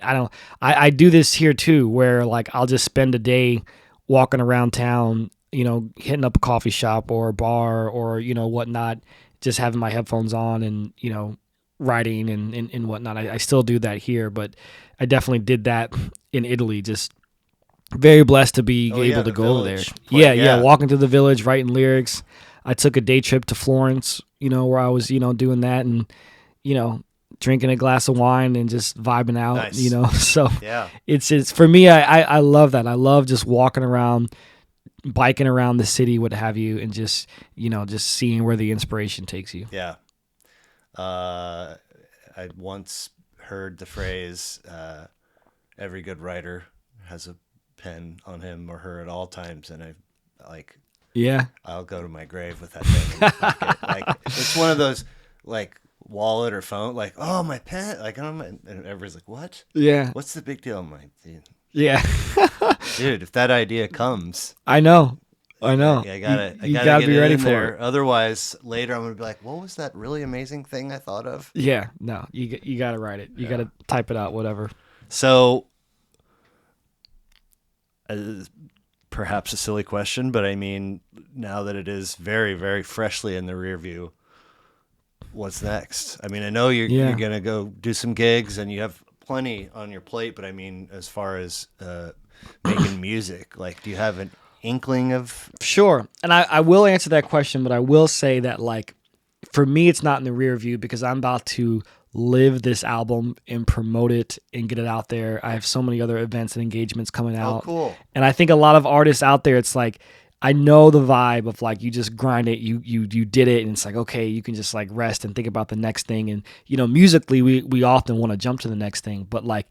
I do this here too, where like I'll just spend a day walking around town, hitting up a coffee shop or a bar or whatnot, just having my headphones on and writing and whatnot. I still do that here, but I definitely did that in Italy. Just very blessed to be able to go over there. Yeah, walking through the village, writing lyrics. I took a day trip to Florence, where I was, doing that, and drinking a glass of wine and just vibing out. Nice. So Yeah. it's for me. I love that. I love just walking around, biking around the city, what have you, and just just seeing where the inspiration takes you. Yeah. I once heard the phrase, every good writer has a pen on him or her at all times. And I'll go to my grave with that thing in my pocket. Like, it's one of those, like, wallet or phone, like, oh, my pen. Like, and everybody's like, what? Yeah. What's the big deal? I'm like, Yeah. dude, if that idea comes. I know. I gotta be get ready in for there. it. Otherwise, later I'm gonna be like, "What was that really amazing thing I thought of?" Yeah, no, you gotta write it. You gotta type it out, whatever. So, perhaps a silly question, but I mean, now that it is very, very freshly in the rear view, what's next? I mean, I know you're gonna go do some gigs and you have plenty on your plate, but I mean, as far as making music, like, do you have an inkling of? Sure. And I will answer that question, but I will say that, like, for me, it's not in the rear view because I'm about to live this album and promote it and get it out there. I have so many other events and engagements coming out. Oh, cool. And I think a lot of artists out there, it's like, I know the vibe of like, you just grind it, you did it, and it's like, okay, you can just like rest and think about the next thing. And, musically, we often want to jump to the next thing, but like,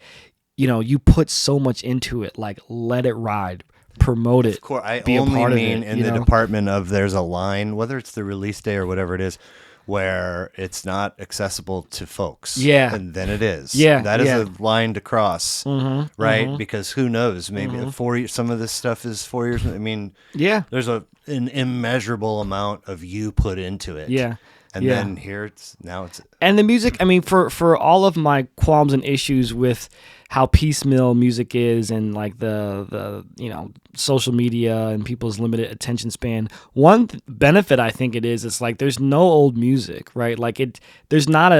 you put so much into it, like, let it ride. Promote it. Of course, I be only a part mean of it, in the department of there's a line, whether it's the release day or whatever it is, where it's not accessible to folks. Yeah. And then it is. Yeah. That is a line to cross, Mm-hmm, right? mm-hmm. Because who knows? Maybe 4 years, some of this stuff is 4 years. I mean, there's an immeasurable amount of you put into it. Yeah. And then here it's. And the music, I mean, for all of my qualms and issues with how piecemeal music is and like the social media and people's limited attention span, one benefit I think it is, it's like there's no old music, right? Like there's not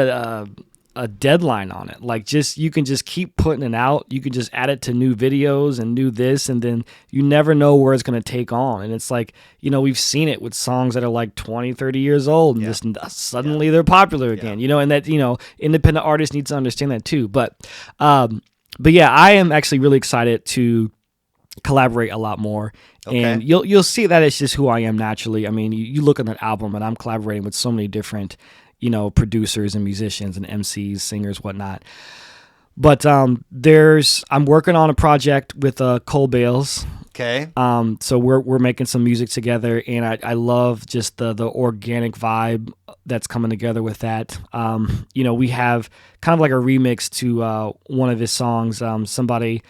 a deadline on it. Like, just you can just keep putting it out. You can just add it to new videos and new this, and then you never know where it's going to take on. And it's like, we've seen it with songs that are like 20, 30 years old, and just suddenly they're popular again, and that, independent artists need to understand that too. But yeah, I am actually really excited to collaborate a lot more. Okay. And you'll see that it's just who I am naturally. I mean, you look at that album and I'm collaborating with so many different producers and musicians and MCs, singers, whatnot. But I'm working on a project with Cole Bales. Okay. So we're making some music together, and I love just the organic vibe that's coming together with that. We have kind of like a remix to one of his songs, somebody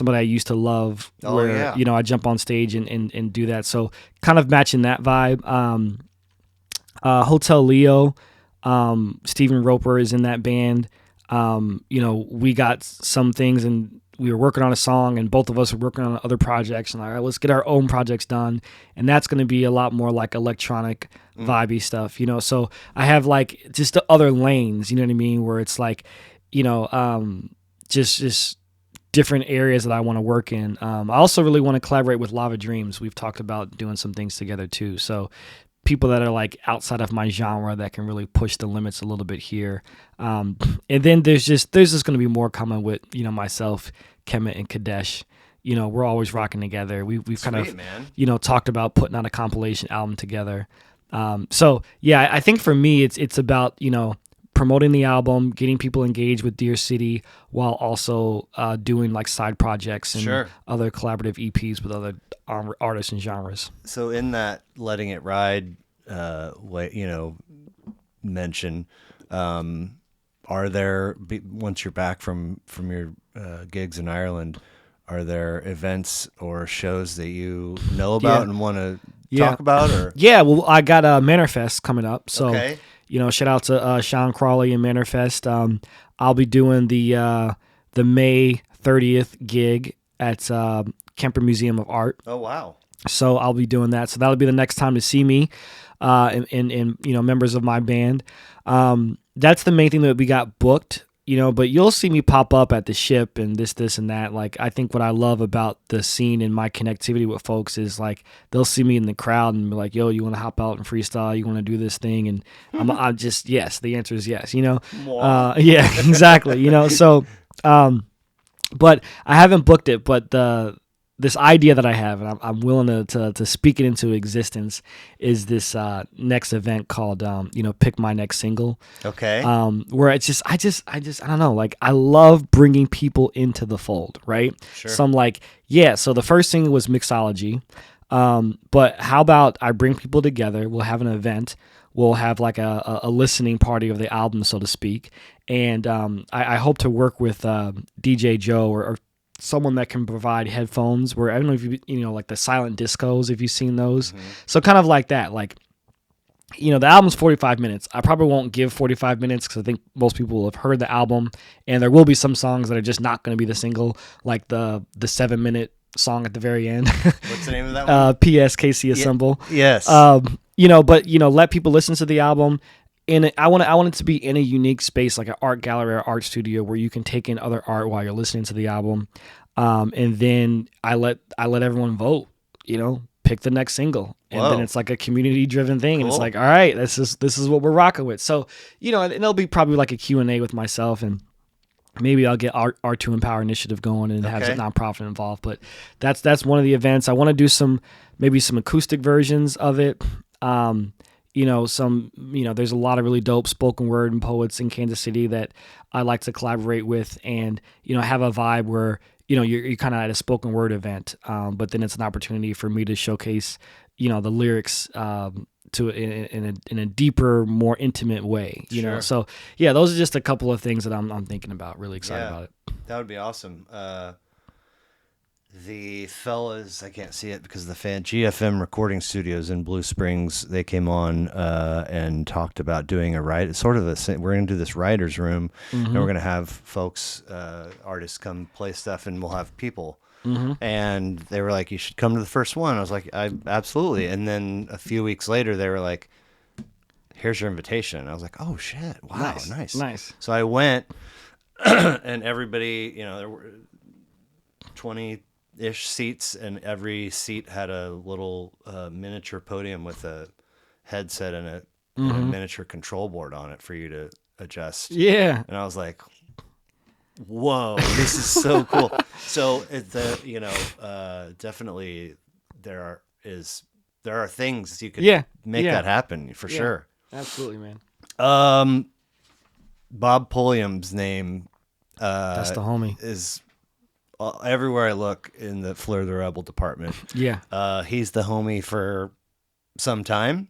I used to love, where I jump on stage and do that. So kind of matching that vibe. Hotel Leo. Stephen Roper is in that band. We got some things and we were working on a song, and both of us were working on other projects, and all right, let's get our own projects done. And that's going to be a lot more like electronic vibey stuff, so I have like just the other lanes, you know what I mean? Where it's like, just different areas that I want to work in. I also really want to collaborate with Lava Dreams. We've talked about doing some things together too. So people that are like outside of my genre that can really push the limits a little bit here. And then there's just going to be more coming with, myself, Kemet, and Kadesh. We're always rocking together. We've kind of, man. Talked about putting out a compilation album together. So yeah, I think for me, it's about, promoting the album, getting people engaged with Deer City, while also doing like side projects and other collaborative EPs with other artists and genres. So in that letting it ride, mention, are there, once you're back from your gigs in Ireland, are there events or shows that you know about and want to talk about? Or well, I got a Mannerfest coming up, so shout out to Sean Crawley and Mannerfest. I'll be doing the May 30th gig at Kemper Museum of Art. Oh wow! So I'll be doing that. So that'll be the next time to see me, and members of my band. That's the main thing that we got booked. But you'll see me pop up at the Ship and this and that. Like, I think what I love about the scene and my connectivity with folks is like they'll see me in the crowd and be like, "Yo, you want to hop out and freestyle? You want to do this thing?" And I'm just yes. The answer is yes. Yeah, exactly. So, but I haven't booked it. But this idea that I have, and I'm willing to speak it into existence, is this next event called Pick My Next Single. Okay. Where it's just I don't know, like I love bringing people into the fold, right? Sure. So I'm like, so the first single was Mixology, but how about I bring people together? We'll have an event. We'll have like a listening party of the album, so to speak, and I hope to work with DJ Joe or someone that can provide headphones where, I don't know if you like the silent discos, if you've seen those. Mm-hmm. So kind of like that, like, the album's 45 minutes. I probably won't give 45 minutes because I think most people will have heard the album, and there will be some songs that are just not going to be the single, like the 7-minute song at the very end. What's the name of that one? PSKC Assemble. Yes. But let people listen to the album. And I want it to be in a unique space, like an art gallery or art studio, where you can take in other art while you're listening to the album. And then I let everyone vote. Pick the next single, and then it's like a community driven thing. Cool. And it's like, all right, this is what we're rocking with. So and there'll be probably like a Q&A with myself, and maybe I'll get Art to Empower initiative going and have a nonprofit involved. But that's one of the events. I want to do some acoustic versions of it. There's a lot of really dope spoken word and poets in Kansas City that I like to collaborate with, and, have a vibe where, you're kind of at a spoken word event. But then it's an opportunity for me to showcase, the lyrics, in a deeper, more intimate way, know? So those are just a couple of things that I'm thinking about, really excited about it. That would be awesome. The fellas, I can't see it because of the fan, GFM Recording Studios in Blue Springs, they came on and talked about doing we're going to do this writer's room, and we're going to have folks, artists come play stuff, and we'll have people. Mm-hmm. And they were like, "You should come to the first one." I was like, absolutely. And then a few weeks later, they were like, "Here's your invitation." And I was like, "Oh shit. Wow. Nice. So I went and everybody, there were 20-ish seats, and every seat had a little miniature podium with a headset and a miniature control board on it for you to adjust. Yeah. And I was like, whoa, this is so cool. So definitely there are things you could make that happen for sure. Absolutely, man. Bob Pulliam's name that's the homie. Is everywhere I look in the Fleur the Rebel department. Yeah. He's the homie for some time.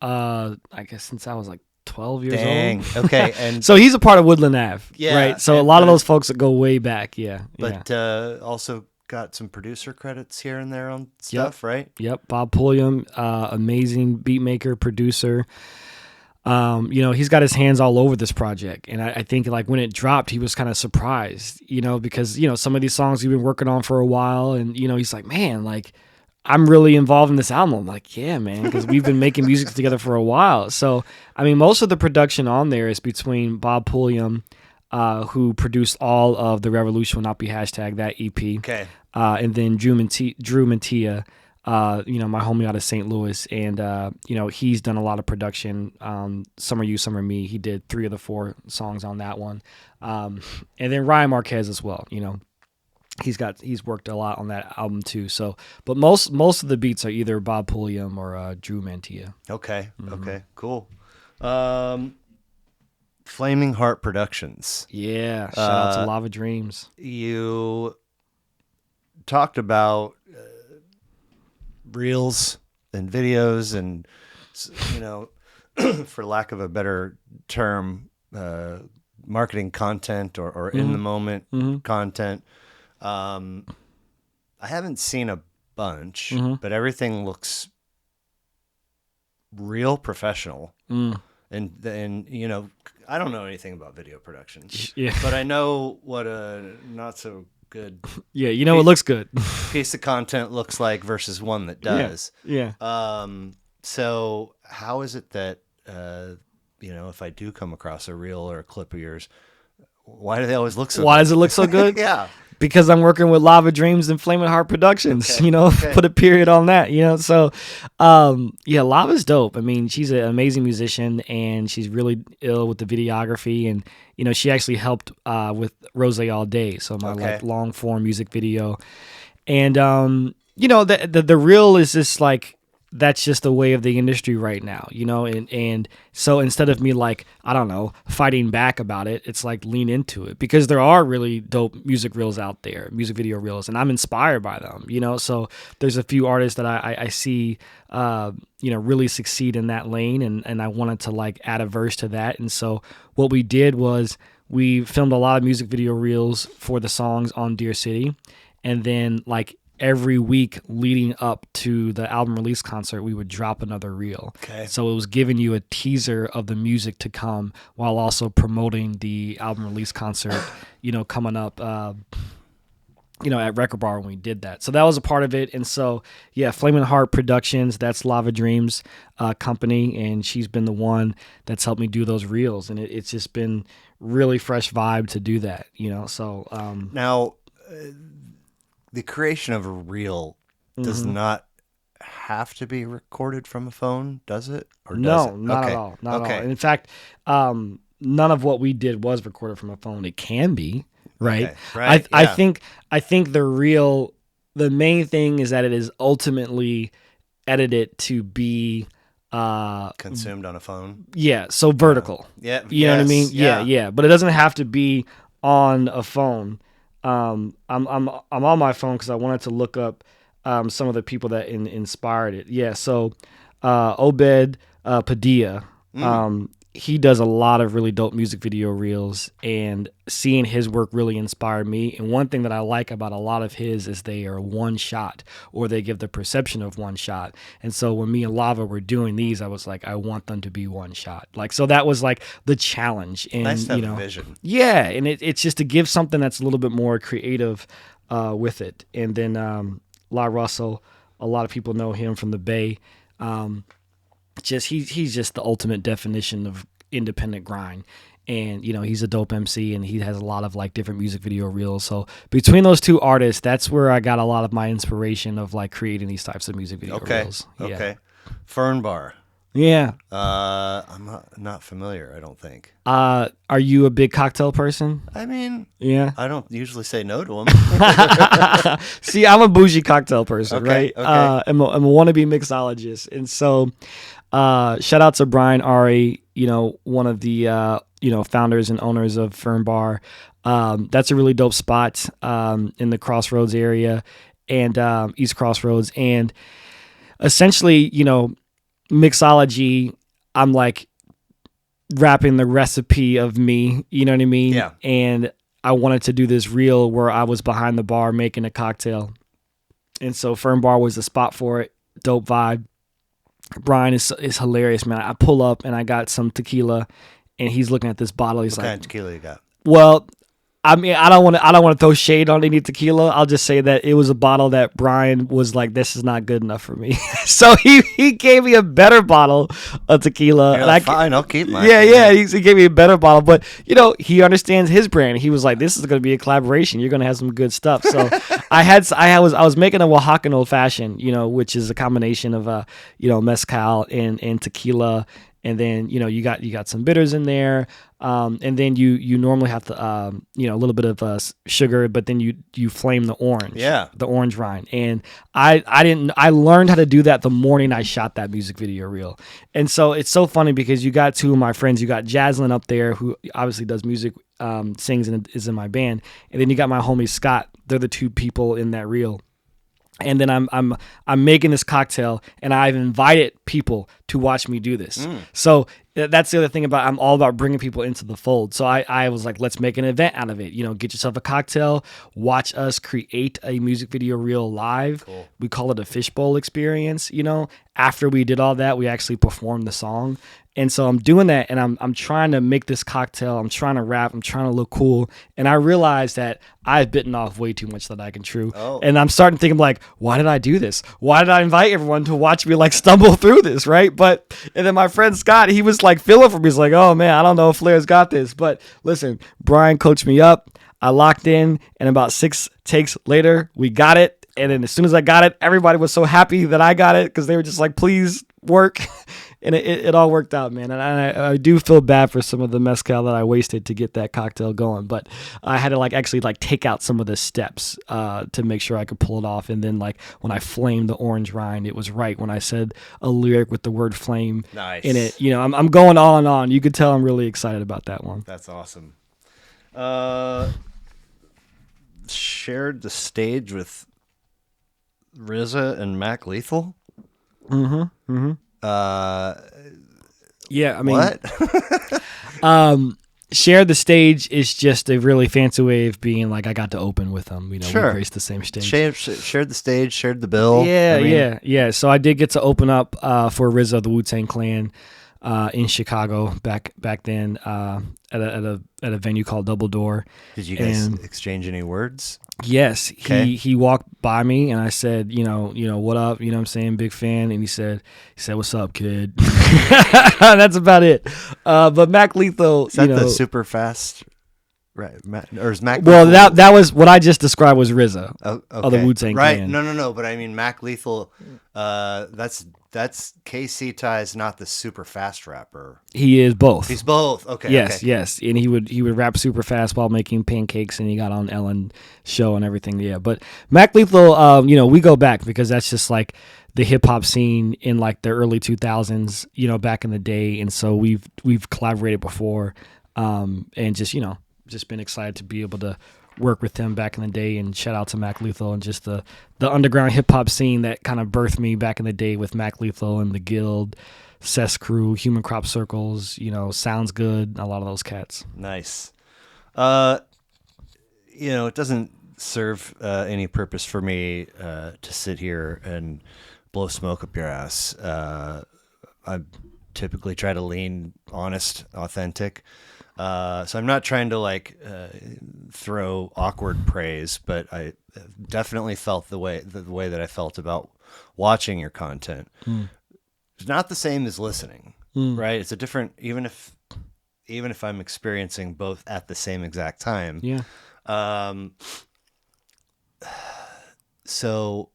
I guess since I was like 12 years Dang. old. Okay. And so he's a part of Woodland Ave. Yeah. Right. So a lot of those folks that go way back. Yeah. But also got some producer credits here and there on stuff, right? Yep. Bob Pulliam, amazing beat maker, producer. He's got his hands all over this project. And I think like when it dropped, he was kind of surprised, because, some of these songs we've been working on for a while, and, he's like, man, like I'm really involved in this album. I'm like, yeah, man, because we've been making music together for a while. So, I mean, most of the production on there is between Bob Pulliam, who produced all of The Revolution Will Not Be Hashtag, that EP. Okay. And then Drew Mantia, my homie out of St. Louis, and he's done a lot of production. Summer You, Summer Me. He did 3 of the 4 songs on that one. And then Ryan Marquez as well. He's worked a lot on that album too. So, but most of the beats are either Bob Pulliam or Drew Mantia. Okay. Mm-hmm. Okay. Cool. Flaming Heart Productions. Yeah, shout out to Lava Dreams. You talked about reels and videos and, for lack of a better term, marketing content or in the moment content. I haven't seen a bunch, but everything looks real professional. And I don't know anything about video production. Yeah. But I know what a not so good Yeah, it looks good. piece of content looks like versus one that does. Yeah. So how is it that if I do come across a reel or a clip of yours, why do they always look so Why good? does it look so good? Yeah. Because I'm working with Lava Dreams and Flaming Heart Productions, Okay. Put a period on that, So, Lava's dope. I mean, she's an amazing musician and she's really ill with the videography. And, she actually helped with Rose All Day. So my like long form music video. And, the reel is just like, that's just the way of the industry right now, and so instead of me like, I don't know, fighting back about it, it's like lean into it because there are really dope music reels out there, music video reels, and I'm inspired by them, so there's a few artists that I see, really succeed in that lane and I wanted to like add a verse to that. And so what we did was we filmed a lot of music video reels for the songs on Dear City. And then like every week leading up to the album release concert, we would drop another reel. Okay. So it was giving you a teaser of the music to come while also promoting the album release concert, coming up, at Record Bar when we did that. So that was a part of it. And so, yeah, Flaming Heart Productions, that's Lava Dreams company. And she's been the one that's helped me do those reels. And it's just been really fresh vibe to do that, So Now, the creation of a reel does not have to be recorded from a phone, does it? Or does no, it? not at all. Not at all. And in fact, none of what we did was recorded from a phone. It can be, right? Okay. Right. I think the reel, the main thing is that it is ultimately edited to be consumed on a phone. Yeah, so vertical. Yeah. You know what I mean? Yeah. But it doesn't have to be on a phone. I'm on my phone because I wanted to look up some of the people that inspired it. Yeah, so Obed Padilla, he does a lot of really dope music video reels, and seeing his work really inspired me. And one thing that I like about a lot of his is they are one shot, or they give the perception of one shot. And so when me and Lava were doing these, I was like, I want them to be one shot. Like, so that was like the challenge. And Nice to have a vision. Yeah, and it's just to give something that's a little bit more creative with it. And then La Russell, a lot of people know him from the Bay. He's just the ultimate definition of independent grind. And, he's a dope MC and he has a lot of like different music video reels. So between those two artists, that's where I got a lot of my inspiration of like creating these types of music video reels. Yeah. Okay. Fern Bar. Yeah. I'm not familiar, I don't think. Are you a big cocktail person? I mean, yeah. I don't usually say no to them. See, I'm a bougie cocktail person, right? Okay. I'm a wannabe mixologist. And so shout out to Brian Ari, one of the founders and owners of Fern Bar. That's a really dope spot in the Crossroads area and East Crossroads. And essentially, mixology, I'm like wrapping the recipe of me, you know what I mean? Yeah. And I wanted to do this reel where I was behind the bar making a cocktail. And so Fern Bar was the spot for it. Dope vibe. Brian is hilarious, man. I pull up and I got some tequila and he's looking at this bottle. He's what like, kind of tequila you got? Well, I mean, I don't want to throw shade on any tequila. I'll just say that it was a bottle that Brian was like, this is not good enough for me. So he gave me a better bottle of tequila. You're like, fine, I'll keep mine. Yeah. He gave me a better bottle, but he understands his brand. He was like, this is going to be a collaboration. You're going to have some good stuff. So I was making a Oaxacan old fashioned, which is a combination of mezcal and tequila and then you got some bitters in there, and then you normally have to a little bit of sugar, but then you flame the orange, the orange rind. And I learned how to do that the morning I shot that music video reel. And so it's so funny because you got two of my friends. You got Jaslyn up there, who obviously does music, sings and is in my band, and then you got my homie Scott. They're the two people in that reel. And then I'm making this cocktail, and I've invited people to watch me do this. So that's the other thing about, I'm all about bringing people into the fold. So I was like, let's make an event out of it. Get yourself a cocktail, watch us create a music video reel live. Cool. We call it a fishbowl experience. After we did all that, we actually performed the song. And so I'm doing that, and I'm trying to make this cocktail. I'm trying to rap. I'm trying to look cool. And I realized that I've bitten off way too much that I can chew. Oh. And I'm starting to think, like, why did I do this? Why did I invite everyone to watch me like stumble through this, right? And then my friend Scott, he was like feeling for me. He's like, oh man, I don't know if Flair's got this. But listen, Brian coached me up. I locked in, and about 6 takes later, we got it. And then as soon as I got it, everybody was so happy that I got it because they were just like, please work. And it all worked out, man. And I do feel bad for some of the mezcal that I wasted to get that cocktail going. But I had to actually take out some of the steps to make sure I could pull it off. And then when I flamed the orange rind, it was right when I said a lyric with the word flame in it. I'm going all and on. You could tell I'm really excited about that one. That's awesome. Shared the stage with RZA and Mac Lethal. Yeah, I mean, what? Shared the stage is just a really fancy way of being like, I got to open with them. Sure. We graced the same stage. Shared the stage, shared the bill. Yeah. So I did get to open up for RZA, the Wu-Tang Clan, in Chicago back then at a venue called Double Door. Did you guys exchange any words? Yes, Okay. he walked by me and I said, what up? What I'm saying, big fan. And he said, what's up, kid? That's about it. But Mac Lethal, Is that the super fast? Right, or is Mac? Well, Lethal? that was what I just described was RZA of the Wu-Tang right? Clan. No. But I mean, Mac Lethal. That's KC Ty's not the super fast rapper. He is both. He's both. Okay. Yes. And he would rap super fast while making pancakes, and he got on Ellen show and everything. Yeah, but Mac Lethal, we go back because that's just like the hip hop scene in like the early 2000s, back in the day, and so we've collaborated before, and just been excited to be able to work with him back in the day. And shout out to Mac Lethal and just the underground hip hop scene that kind of birthed me back in the day with Mac Lethal and the Guild, Cess Crew, Human Crop Circles, Sounds Good, a lot of those cats. Nice. It doesn't serve any purpose for me to sit here and blow smoke up your ass. I typically try to lean honest, authentic. So I'm not trying to throw awkward praise, but I definitely felt the way that I felt about watching your content. It's not the same as listening, right? It's a different, even if I'm experiencing both at the same exact time. Yeah. So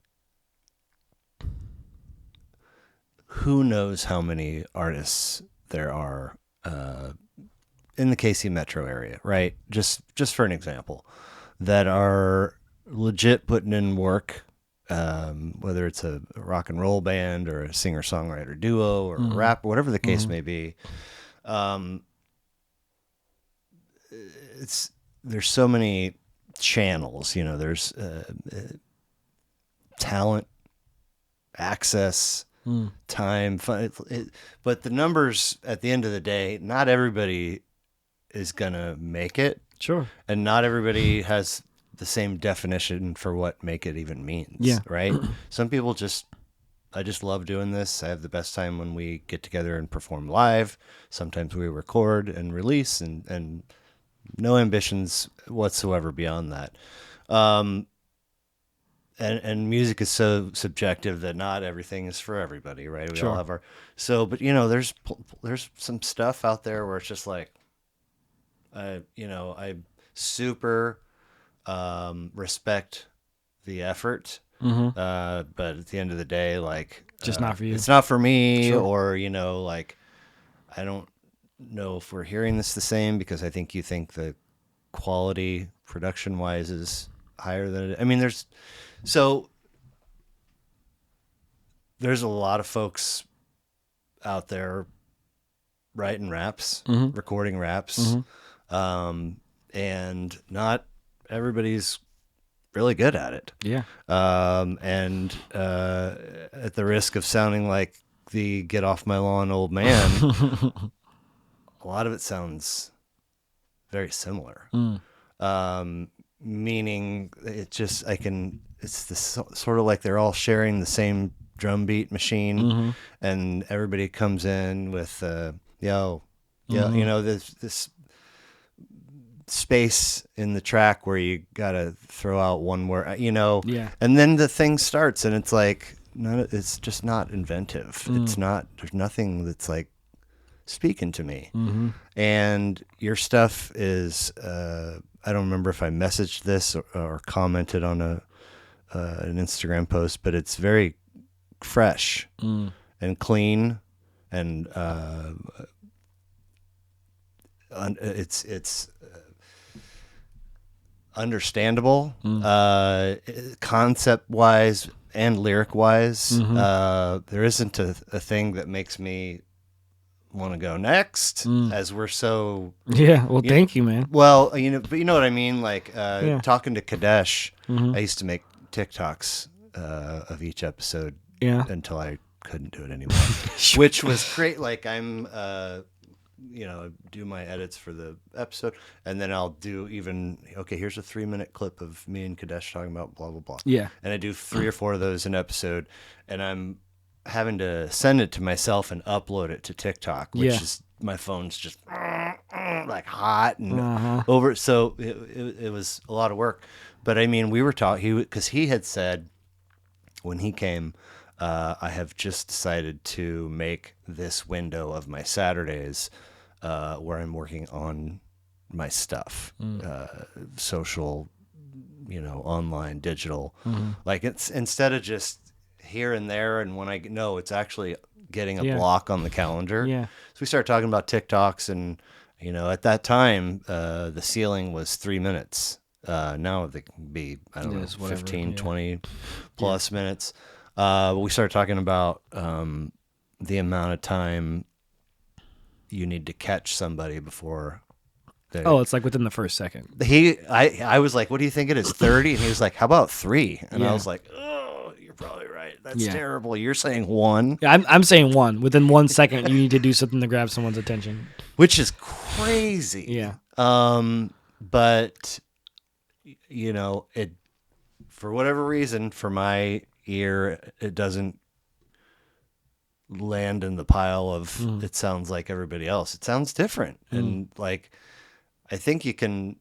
who knows how many artists there are in the KC metro area, right? Just for an example, that are legit putting in work, whether it's a rock and roll band or a singer-songwriter duo or a rap, whatever the case may be. There's so many channels, there's talent, access, time, fun, but the numbers at the end of the day, not everybody is gonna make it. Sure. And not everybody has the same definition for what make it even means. Yeah. Right? Some people I just love doing this. I have the best time when we get together and perform live. Sometimes we record and release, and no ambitions whatsoever beyond that. And music is so subjective that not everything is for everybody, right? We all have our but there's some stuff out there where it's just like, I super respect the effort, but at the end of the day, just not for you. It's not for me, Sure. or I don't know if we're hearing this the same, because I think you think the quality production wise is higher than it. I mean, there's a lot of folks out there writing raps, recording raps, and not everybody's really good at it. Yeah. And at the risk of sounding like the get off my lawn old man, a lot of it sounds very similar. Meaning it's this sort of like they're all sharing the same drum beat machine, and everybody comes in with, yo, you know, this space in the track where you gotta throw out one word, you know, and then the thing starts, and it's like, it's just not inventive. It's not. There's nothing that's like speaking to me. And your stuff is. I don't remember if I messaged this or commented on an Instagram post, but it's very fresh and clean, and it's understandable, concept wise and lyric wise. There isn't a thing that makes me want to go next, as we're so thank you, man. Well, you know, but you know what I mean, like talking to Kadesh. I used to make TikToks of each episode until I couldn't do it anymore. Which was great. Like I'm you know, do my edits for the episode, and then I'll do here's a 3-minute clip of me and Kadesh talking about blah blah blah. And I do 3 or 4 of those an episode, and I'm having to send it to myself and upload it to TikTok, which is, my phone's just like hot and over. So it was a lot of work. But I mean, we were talking, because he had said when he came, I have just decided to make this window of my Saturdays where I'm working on my stuff, social, you know, online, digital. Like, it's instead of just here and there, and when I know it's actually getting a block on the calendar. So we started talking about TikToks, and you know, at that time, the ceiling was 3 minutes. Now they can be, I don't know, 15, 20 plus minutes. But we started talking about the amount of time you need to catch somebody before. It's like within the first second. I was like, what do you think it is, 30? And he was like, how about 3? And I was like, oh, you're probably right. That's terrible. You're saying 1. Yeah, I'm saying 1. Within 1 second, you need to do something to grab someone's attention. Which is crazy. Yeah. But, you know, it, for whatever reason, for my ear, it doesn't land in the pile of it sounds like everybody else. It sounds different. And like, I think you can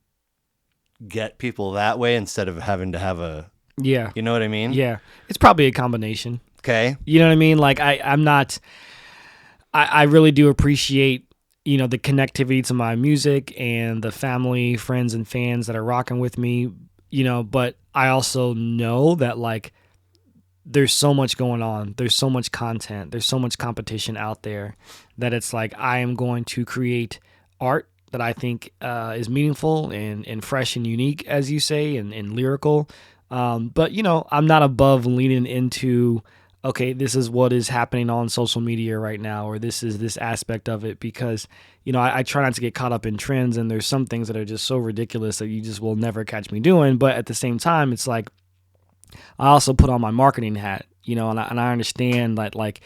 get people that way instead of having to have a, you know what I mean? Yeah. It's probably a combination. Okay. You know what I mean? Like, I really do appreciate, you know, the connectivity to my music and the family, friends, and fans that are rocking with me, you know, but I also know that, like, there's so much going on. There's so much content. There's so much competition out there that it's like, I am going to create art that I think is meaningful and fresh and unique, as you say, and lyrical. But, you know, I'm not above leaning into, okay, this is what is happening on social media right now, or this is this aspect of it, because, you know, I try not to get caught up in trends, and there's some things that are just so ridiculous that you just will never catch me doing. But at the same time, it's like, I also put on my marketing hat, you know, and I understand that, like,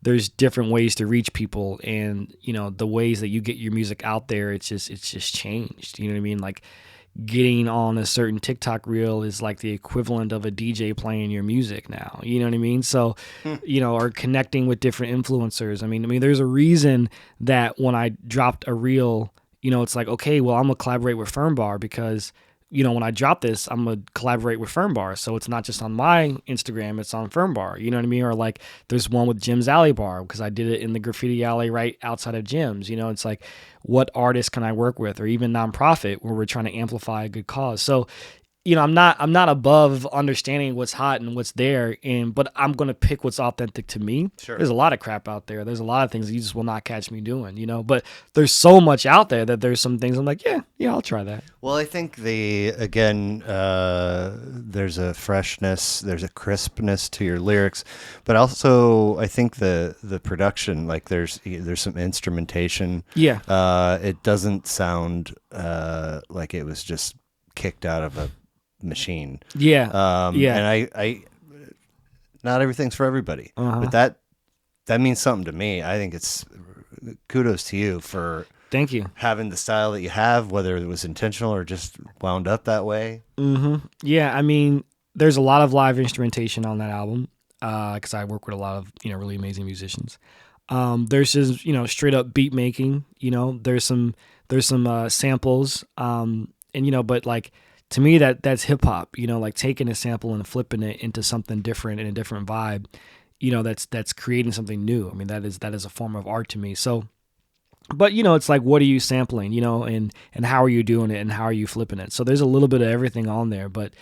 there's different ways to reach people, and, you know, the ways that you get your music out there, it's just changed. You know what I mean? Like, getting on a certain TikTok reel is like the equivalent of a DJ playing your music now. You know what I mean? So, you know, or connecting with different influencers. I mean, there's a reason that when I dropped a reel, you know, it's like, okay, well, I'm gonna collaborate with Fernbar because, you know, when I drop this, I'm going to collaborate with Fernbar. So it's not just on my Instagram, it's on Fernbar. You know what I mean? Or like, there's one with Jim's Alley Bar because I did it in the graffiti alley right outside of Jim's. You know, it's like, what artist can I work with? Or even nonprofit where we're trying to amplify a good cause. So I'm not above understanding what's hot and what's there, but I'm gonna pick what's authentic to me. Sure. There's a lot of crap out there. There's a lot of things that you just will not catch me doing, But there's so much out there that there's some things I'm like, yeah, I'll try that. Well, I think there's a freshness, there's a crispness to your lyrics, but also I think the production, like there's some instrumentation. Yeah. It doesn't sound like it was just kicked out of a machine. Yeah. Yeah. And I not everything's for everybody, but that means something to me. I think it's kudos to you for. Thank you. Having the style that you have, whether it was intentional or just wound up that way. Mm-hmm. Yeah, I mean, there's a lot of live instrumentation on that album because I work with a lot of really amazing musicians. There's just straight up beat making. There's some samples, but like to me that's hip hop. Like taking a sample and flipping it into something different and a different vibe. That's creating something new. I mean, that is a form of art to me. So. But it's like, what are you sampling, and how are you doing it and how are you flipping it? So there's a little bit of everything on there, but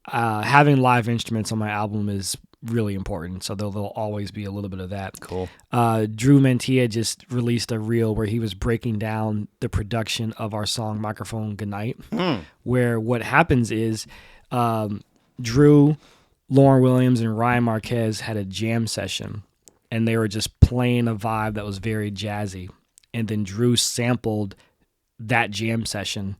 having live instruments on my album is really important. So there'll always be a little bit of that. Cool. Drew Mentia just released a reel where he was breaking down the production of our song Microphone Goodnight, where what happens is Drew, Lauren Williams, and Ryan Marquez had a jam session, and they were just playing a vibe that was very jazzy. And then Drew sampled that jam session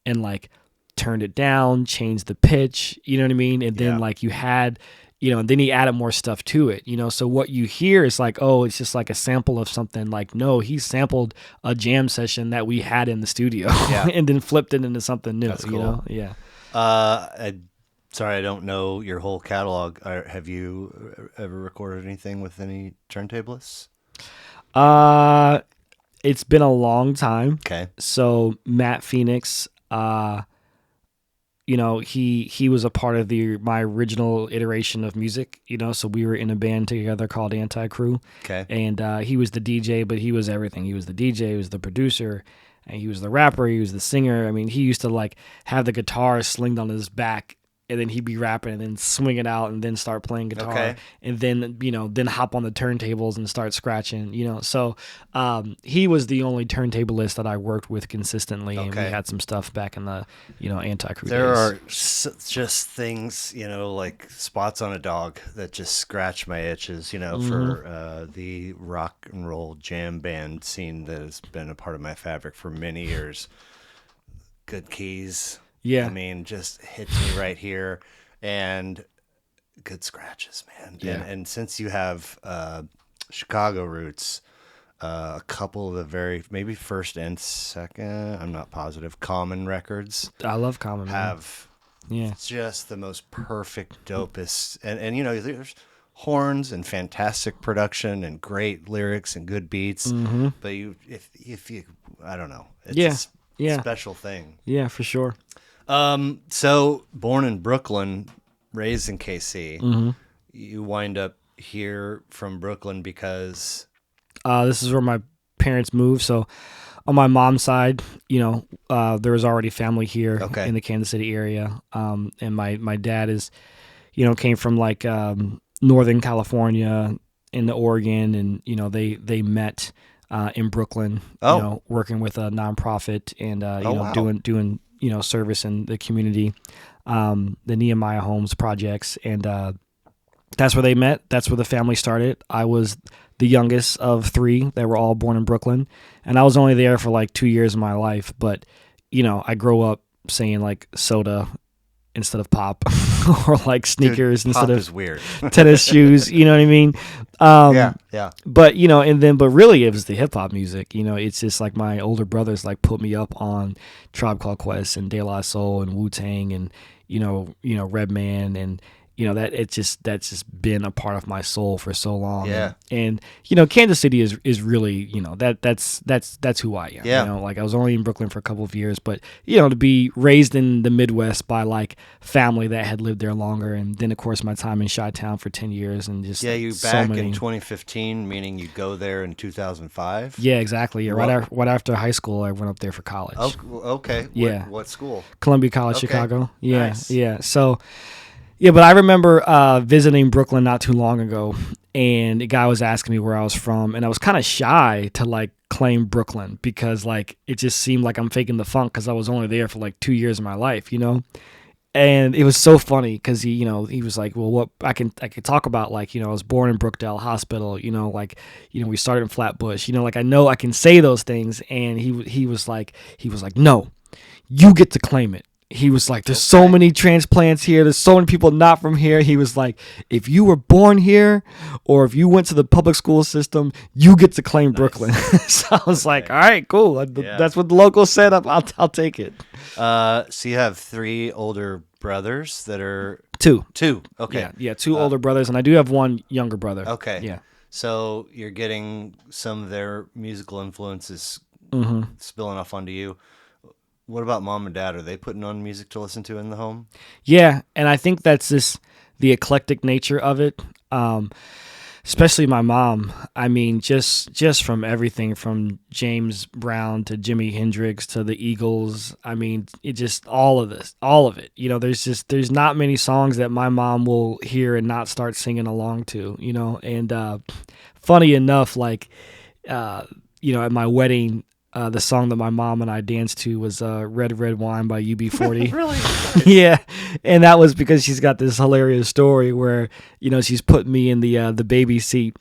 and like turned it down, changed the pitch, you know what I mean? And then like you had, and then he added more stuff to it, So what you hear is like, oh, it's just like a sample of something. Like, no, he sampled a jam session that we had in the studio and then flipped it into something new, That's cool. Yeah. Sorry, I don't know your whole catalog. Have you ever recorded anything with any turntablists? It's been a long time. Okay. So Matt Phoenix, he was a part of my original iteration of music, so we were in a band together called Anti-Crew. Okay. And he was the DJ, but he was everything. He was the DJ, he was the producer, and he was the rapper, he was the singer. I mean, he used to like have the guitar slinged on his back, and then he'd be rapping and then swing it out and then start playing guitar and then, then hop on the turntables and start scratching, So he was the only turntablist that I worked with consistently. And we had some stuff back in the, Anti-Crew There days. are just things, like spots on a dog that just scratch my itches, for the rock and roll jam band scene that has been a part of my fabric for many years. Good keys. Yeah. I mean, just hits me right here, and good scratches, man. Yeah. And since you have Chicago roots, a couple of the maybe first and second, I'm not positive, Common records. I love Common. Have Yeah. just the most perfect, dopest, and there's horns and fantastic production and great lyrics and good beats. Mm-hmm. But if you, I don't know, it's a special thing. Yeah, for sure. So born in Brooklyn, raised in KC, you wind up here from Brooklyn because this is where my parents moved. So on my mom's side, there was already family here in the Kansas City area. And my dad is, came from like Northern California into Oregon, and they met in Brooklyn, working with a nonprofit and doing service in the community, the Nehemiah Homes projects, and that's where they met. That's where the family started. I was the youngest of three that were all born in Brooklyn, and I was only there for like 2 years of my life. But I grew up saying like soda instead of pop, or like sneakers instead of is weird. tennis shoes. You know what I mean? Yeah. But but really it was the hip hop music. It's just like my older brothers like put me up on Tribe Called Quest and De La Soul and Wu-Tang and Redman that that's just been a part of my soul for so long. Yeah. And Kansas City is really, that's who I am. Yeah. Like I was only in Brooklyn for a couple of years, but to be raised in the Midwest by like family that had lived there longer, and then of course my time in Chi-Town for 10 years, and just you back in 2015, meaning you go there in 2005. Yeah, exactly. Yeah, right after high school, I went up there for college. Oh, okay. Yeah. What school? Columbia College, Okay. Chicago. Yeah, Nice. yeah. So, yeah, but I remember visiting Brooklyn not too long ago, and a guy was asking me where I was from, and I was kind of shy to like claim Brooklyn because like it just seemed like I'm faking the funk because I was only there for like 2 years of my life, And it was so funny because he was like, well, what I could talk about, like, I was born in Brookdale Hospital, we started in Flatbush, like I know I can say those things, and he was like, no, you get to claim it. He was like, there's so many transplants here. There's so many people not from here. He was like, if you were born here or if you went to the public school system, you get to claim Brooklyn. So I was like, all right, cool. That's what the locals said. I'll take it. So you have 3 older brothers that are... Two. Okay. Yeah, 2 older brothers, and I do have 1 younger brother. Okay. Yeah. So you're getting some of their musical influences spilling off onto you. What about mom and dad? Are they putting on music to listen to in the home? Yeah, and I think that's the eclectic nature of it. Especially my mom. I mean, just from everything from James Brown to Jimi Hendrix to the Eagles. I mean, it just all of it. There's not many songs that my mom will hear and not start singing along to. And funny enough, like at my wedding. The song that my mom and I danced to was Red Red Wine by UB40. Really? Yeah, and that was because she's got this hilarious story where, she's put me in the baby seat.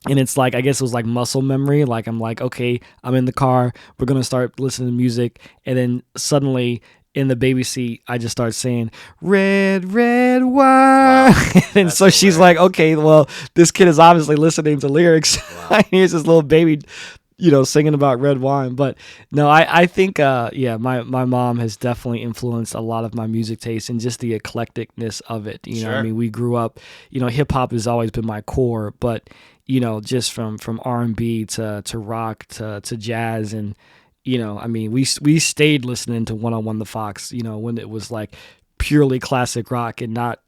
And it's like, I guess it was like muscle memory. Like, I'm like, okay, I'm in the car. We're going to start listening to music. And then suddenly in the baby seat, I just start saying, Red, Red Wine. Wow, and so she's like, okay, well, this kid is obviously listening to lyrics. Wow. Here's this little baby singing about red wine. But no, I think, my mom has definitely influenced a lot of my music taste and just the eclecticness of it. Sure. I mean, we grew up, hip hop has always been my core, but, just from R&B to rock to jazz. And, I mean, we stayed listening to 101 The Fox, when it was like purely classic rock and not,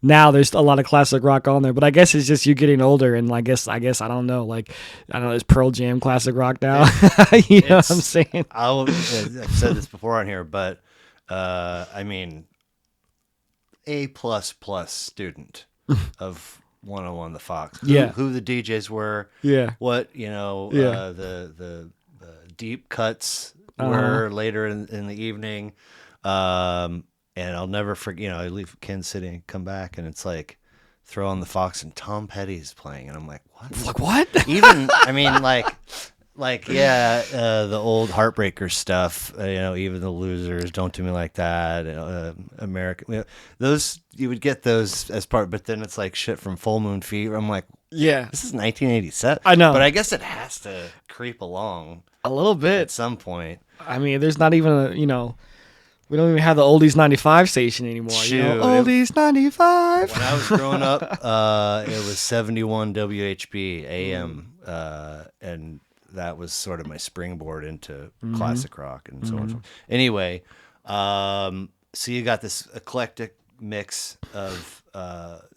now there's a lot of classic rock on there, but I guess it's just you getting older, and I guess I don't know, like I don't know, is Pearl Jam classic rock now? You know what I'm saying? I've said this before on here, but I mean, A++ student of 101 The Fox. Who the DJs were? Yeah. What the deep cuts were later in the evening. And I'll never forget, I leave Kansas City and come back, and it's like, throw on The Fox, and Tom Petty's playing. And I'm like, what? Like, what? Even, I mean, the old Heartbreakers stuff, even The Losers, Don't Do Me Like That, American, those, you would get those as part, but then it's like shit from Full Moon Fever. I'm like, yeah, this is 1987. I know. But I guess it has to creep along a little bit at some point. I mean, there's not even we don't even have the Oldies 95 station anymore. Shoot, Oldies 95. When I was growing up, it was 71 WHB AM, and that was sort of my springboard into classic rock and so on. Anyway, so you got this eclectic mix of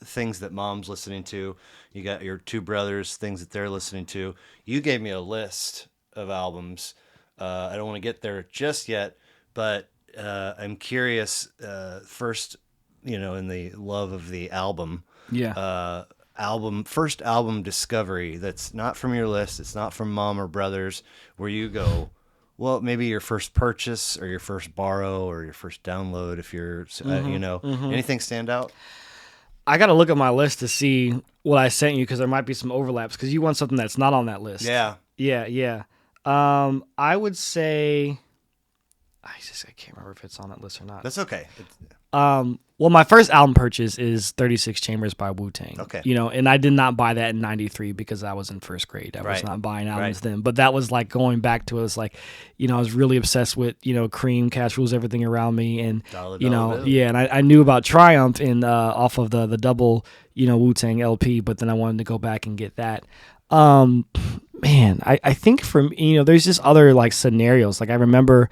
things that mom's listening to. You got your 2 brothers, things that they're listening to. You gave me a list of albums. I don't want to get there just yet, but I'm curious, first, in the love of the album. Yeah. First album discovery that's not from your list. It's not from mom or brothers, where you go, well, maybe your first purchase or your first borrow or your first download, if you're, anything stand out? I got to look at my list to see what I sent you, because there might be some overlaps, because you want something that's not on that list. Yeah. Yeah. I would say I can't remember if it's on that list or not. That's okay. Well, my first album purchase is 36 Chambers by Wu-Tang. Okay. And I did not buy that in 93 because I was in first grade. I was not buying albums then. But that was like going back to it. Was like, I was really obsessed with, Cream, Cash Rules Everything Around Me. And, and I knew about Triumph and off of the double, Wu-Tang LP, but then I wanted to go back and get that. Man, I think there's just other like scenarios. Like I remember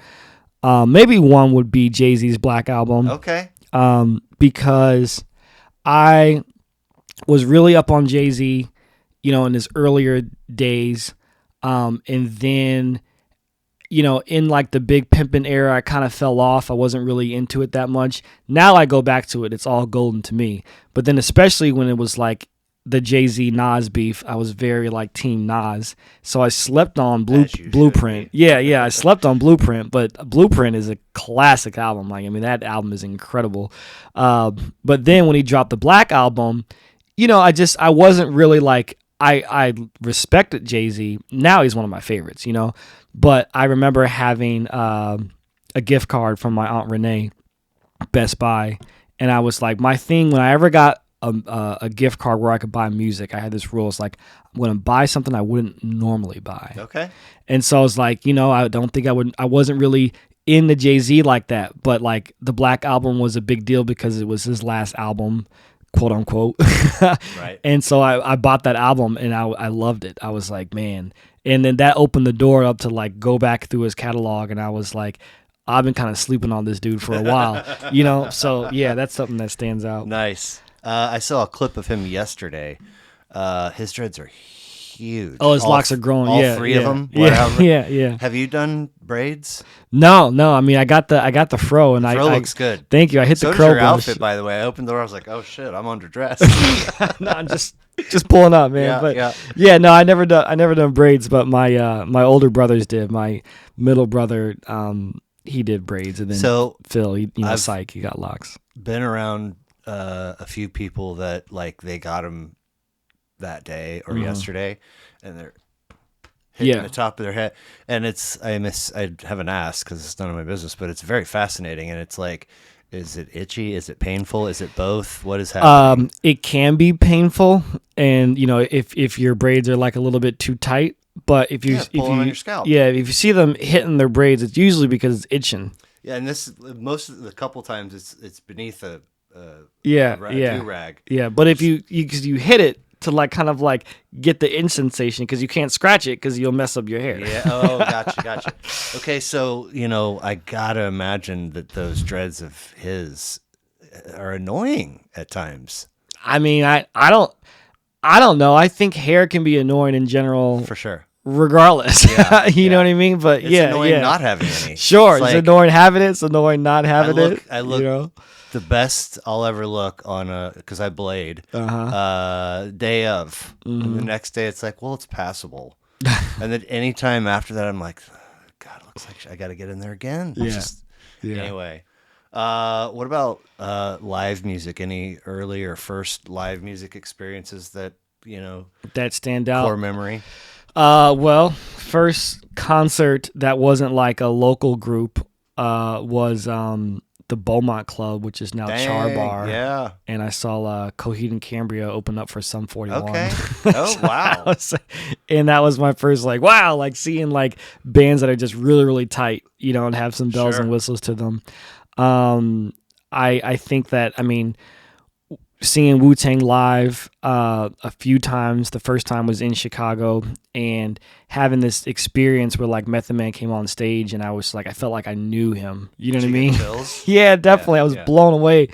maybe one would be Jay-Z's Black Album. Okay. Because I was really up on Jay-Z, in his earlier days. And then, in like the Big Pimpin' era, I kind of fell off. I wasn't really into it that much. Now I go back to it. It's all golden to me. But then especially when it was like the Jay-Z Nas beef, I was very like Team Nas. So I slept on Blueprint. Yeah, I slept on Blueprint, but Blueprint is a classic album. Like, I mean, that album is incredible. But then when he dropped the Black Album, I wasn't really like, I respected Jay-Z. Now he's one of my favorites, But I remember having a gift card from my Aunt Renee, Best Buy, and I was like, my thing when I ever got a gift card where I could buy music, I had this rule. It's like, I'm going to buy something I wouldn't normally buy. Okay. And so I was like, I don't think I wasn't really into Jay-Z like that, but like the Black Album was a big deal because it was his last album, quote unquote. Right. And so I bought that album and I loved it. I was like, man. And then that opened the door up to like go back through his catalog, and I was like, I've been kind of sleeping on this dude for a while, So yeah, that's something that stands out. Nice. I saw a clip of him yesterday. His dreads are huge. Oh, his locks are growing. All three of them. Yeah. Have you done braids? No. I mean, I got the fro, and the fro looks good. Thank you. I hit so the crow your brush. outfit, by the way. I opened the door. I was like, oh shit, I'm underdressed. No, I'm just pulling up, man. No, I never done braids, but my older brothers did. My middle brother, he did braids, and then Phil, he got locks. Been around a few people that like they got them that day or yesterday, and they're hitting the top of their head, and I haven't asked because it's none of my business, but it's very fascinating, and it's like, is it itchy? Is it painful? Is it both? What is happening? It can be painful, and if your braids are like a little bit too tight, but if you on your scalp, if you see them hitting their braids, it's usually because it's itching. Yeah, and most of the couple times it's beneath a do-rag. Yeah, but if you hit it to like kind of like get the itch sensation, because you can't scratch it because you'll mess up your hair. Yeah. Oh, gotcha. Okay, so I gotta imagine that those dreads of his are annoying at times. I mean, I don't know. I think hair can be annoying in general, for sure. Regardless, you know what I mean. But it's annoying not having any. Sure, it's annoying having it. It's annoying not having it. I look the best I'll ever look on because I blade day of, and the next day it's like, well, it's passable, and then anytime after that I'm like, God, it looks like I got to get in there again. Anyway, what about live music? Any early or first live music experiences that that stand out? Core memory. Well, first concert that wasn't like a local group was the Beaumont Club, which is now Char Bar. Yeah. And I saw Coheed and Cambria open up for Sum 41. Okay. Oh, wow. And that was my first wow, like seeing like bands that are just really, really tight, and have some bells and whistles to them. I think that, seeing Wu-Tang live a few times. The first time was in Chicago, and having this experience where like Method Man came on stage, and I was like, I felt like I knew him. You know what I mean? Yeah, definitely. I was blown away.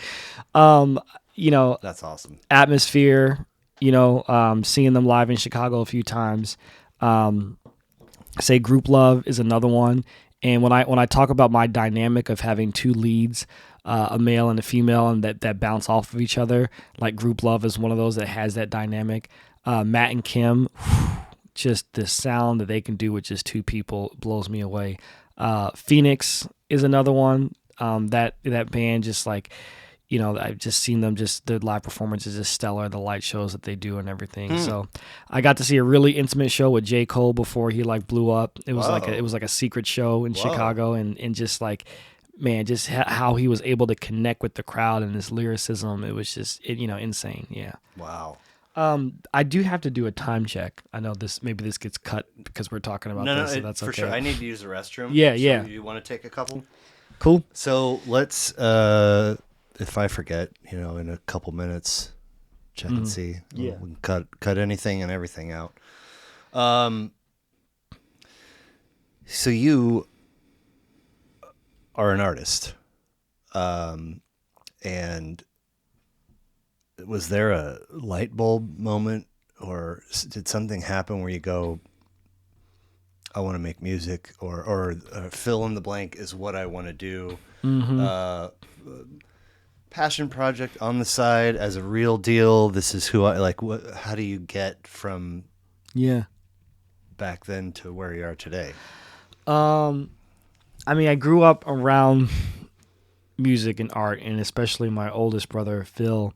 That's awesome. Atmosphere. Seeing them live in Chicago a few times. Say Group Love is another one. And when I talk about my dynamic of having two leads, a male and a female, and that bounce off of each other, like Group Love is one of those that has that dynamic. Matt and Kim, just the sound that they can do with just two people blows me away. Phoenix is another one. That band, just like, I've just seen them, just the live performances is stellar, the light shows that they do and everything. So I got to see a really intimate show with J. Cole before he like blew up. It was like a secret show in Chicago, and just like, man, just how he was able to connect with the crowd and his lyricism, it was just insane. Yeah. Wow. I do have to do a time check. I know maybe this gets cut because we're talking about this, so that's for okay. sure. I need to use the restroom. Yeah, so yeah. You want to take a couple? Cool. So let's, if I forget, in a couple minutes, check and see. Yeah. We can cut anything and everything out. So you are an artist, and was there a light bulb moment, or did something happen where you go, I want to make music, or fill in the blank is what I want to do? Passion project on the side as a real deal. This is who I like. How do you get from back then to where you are today? I mean, I grew up around music and art, and especially my oldest brother, Phil,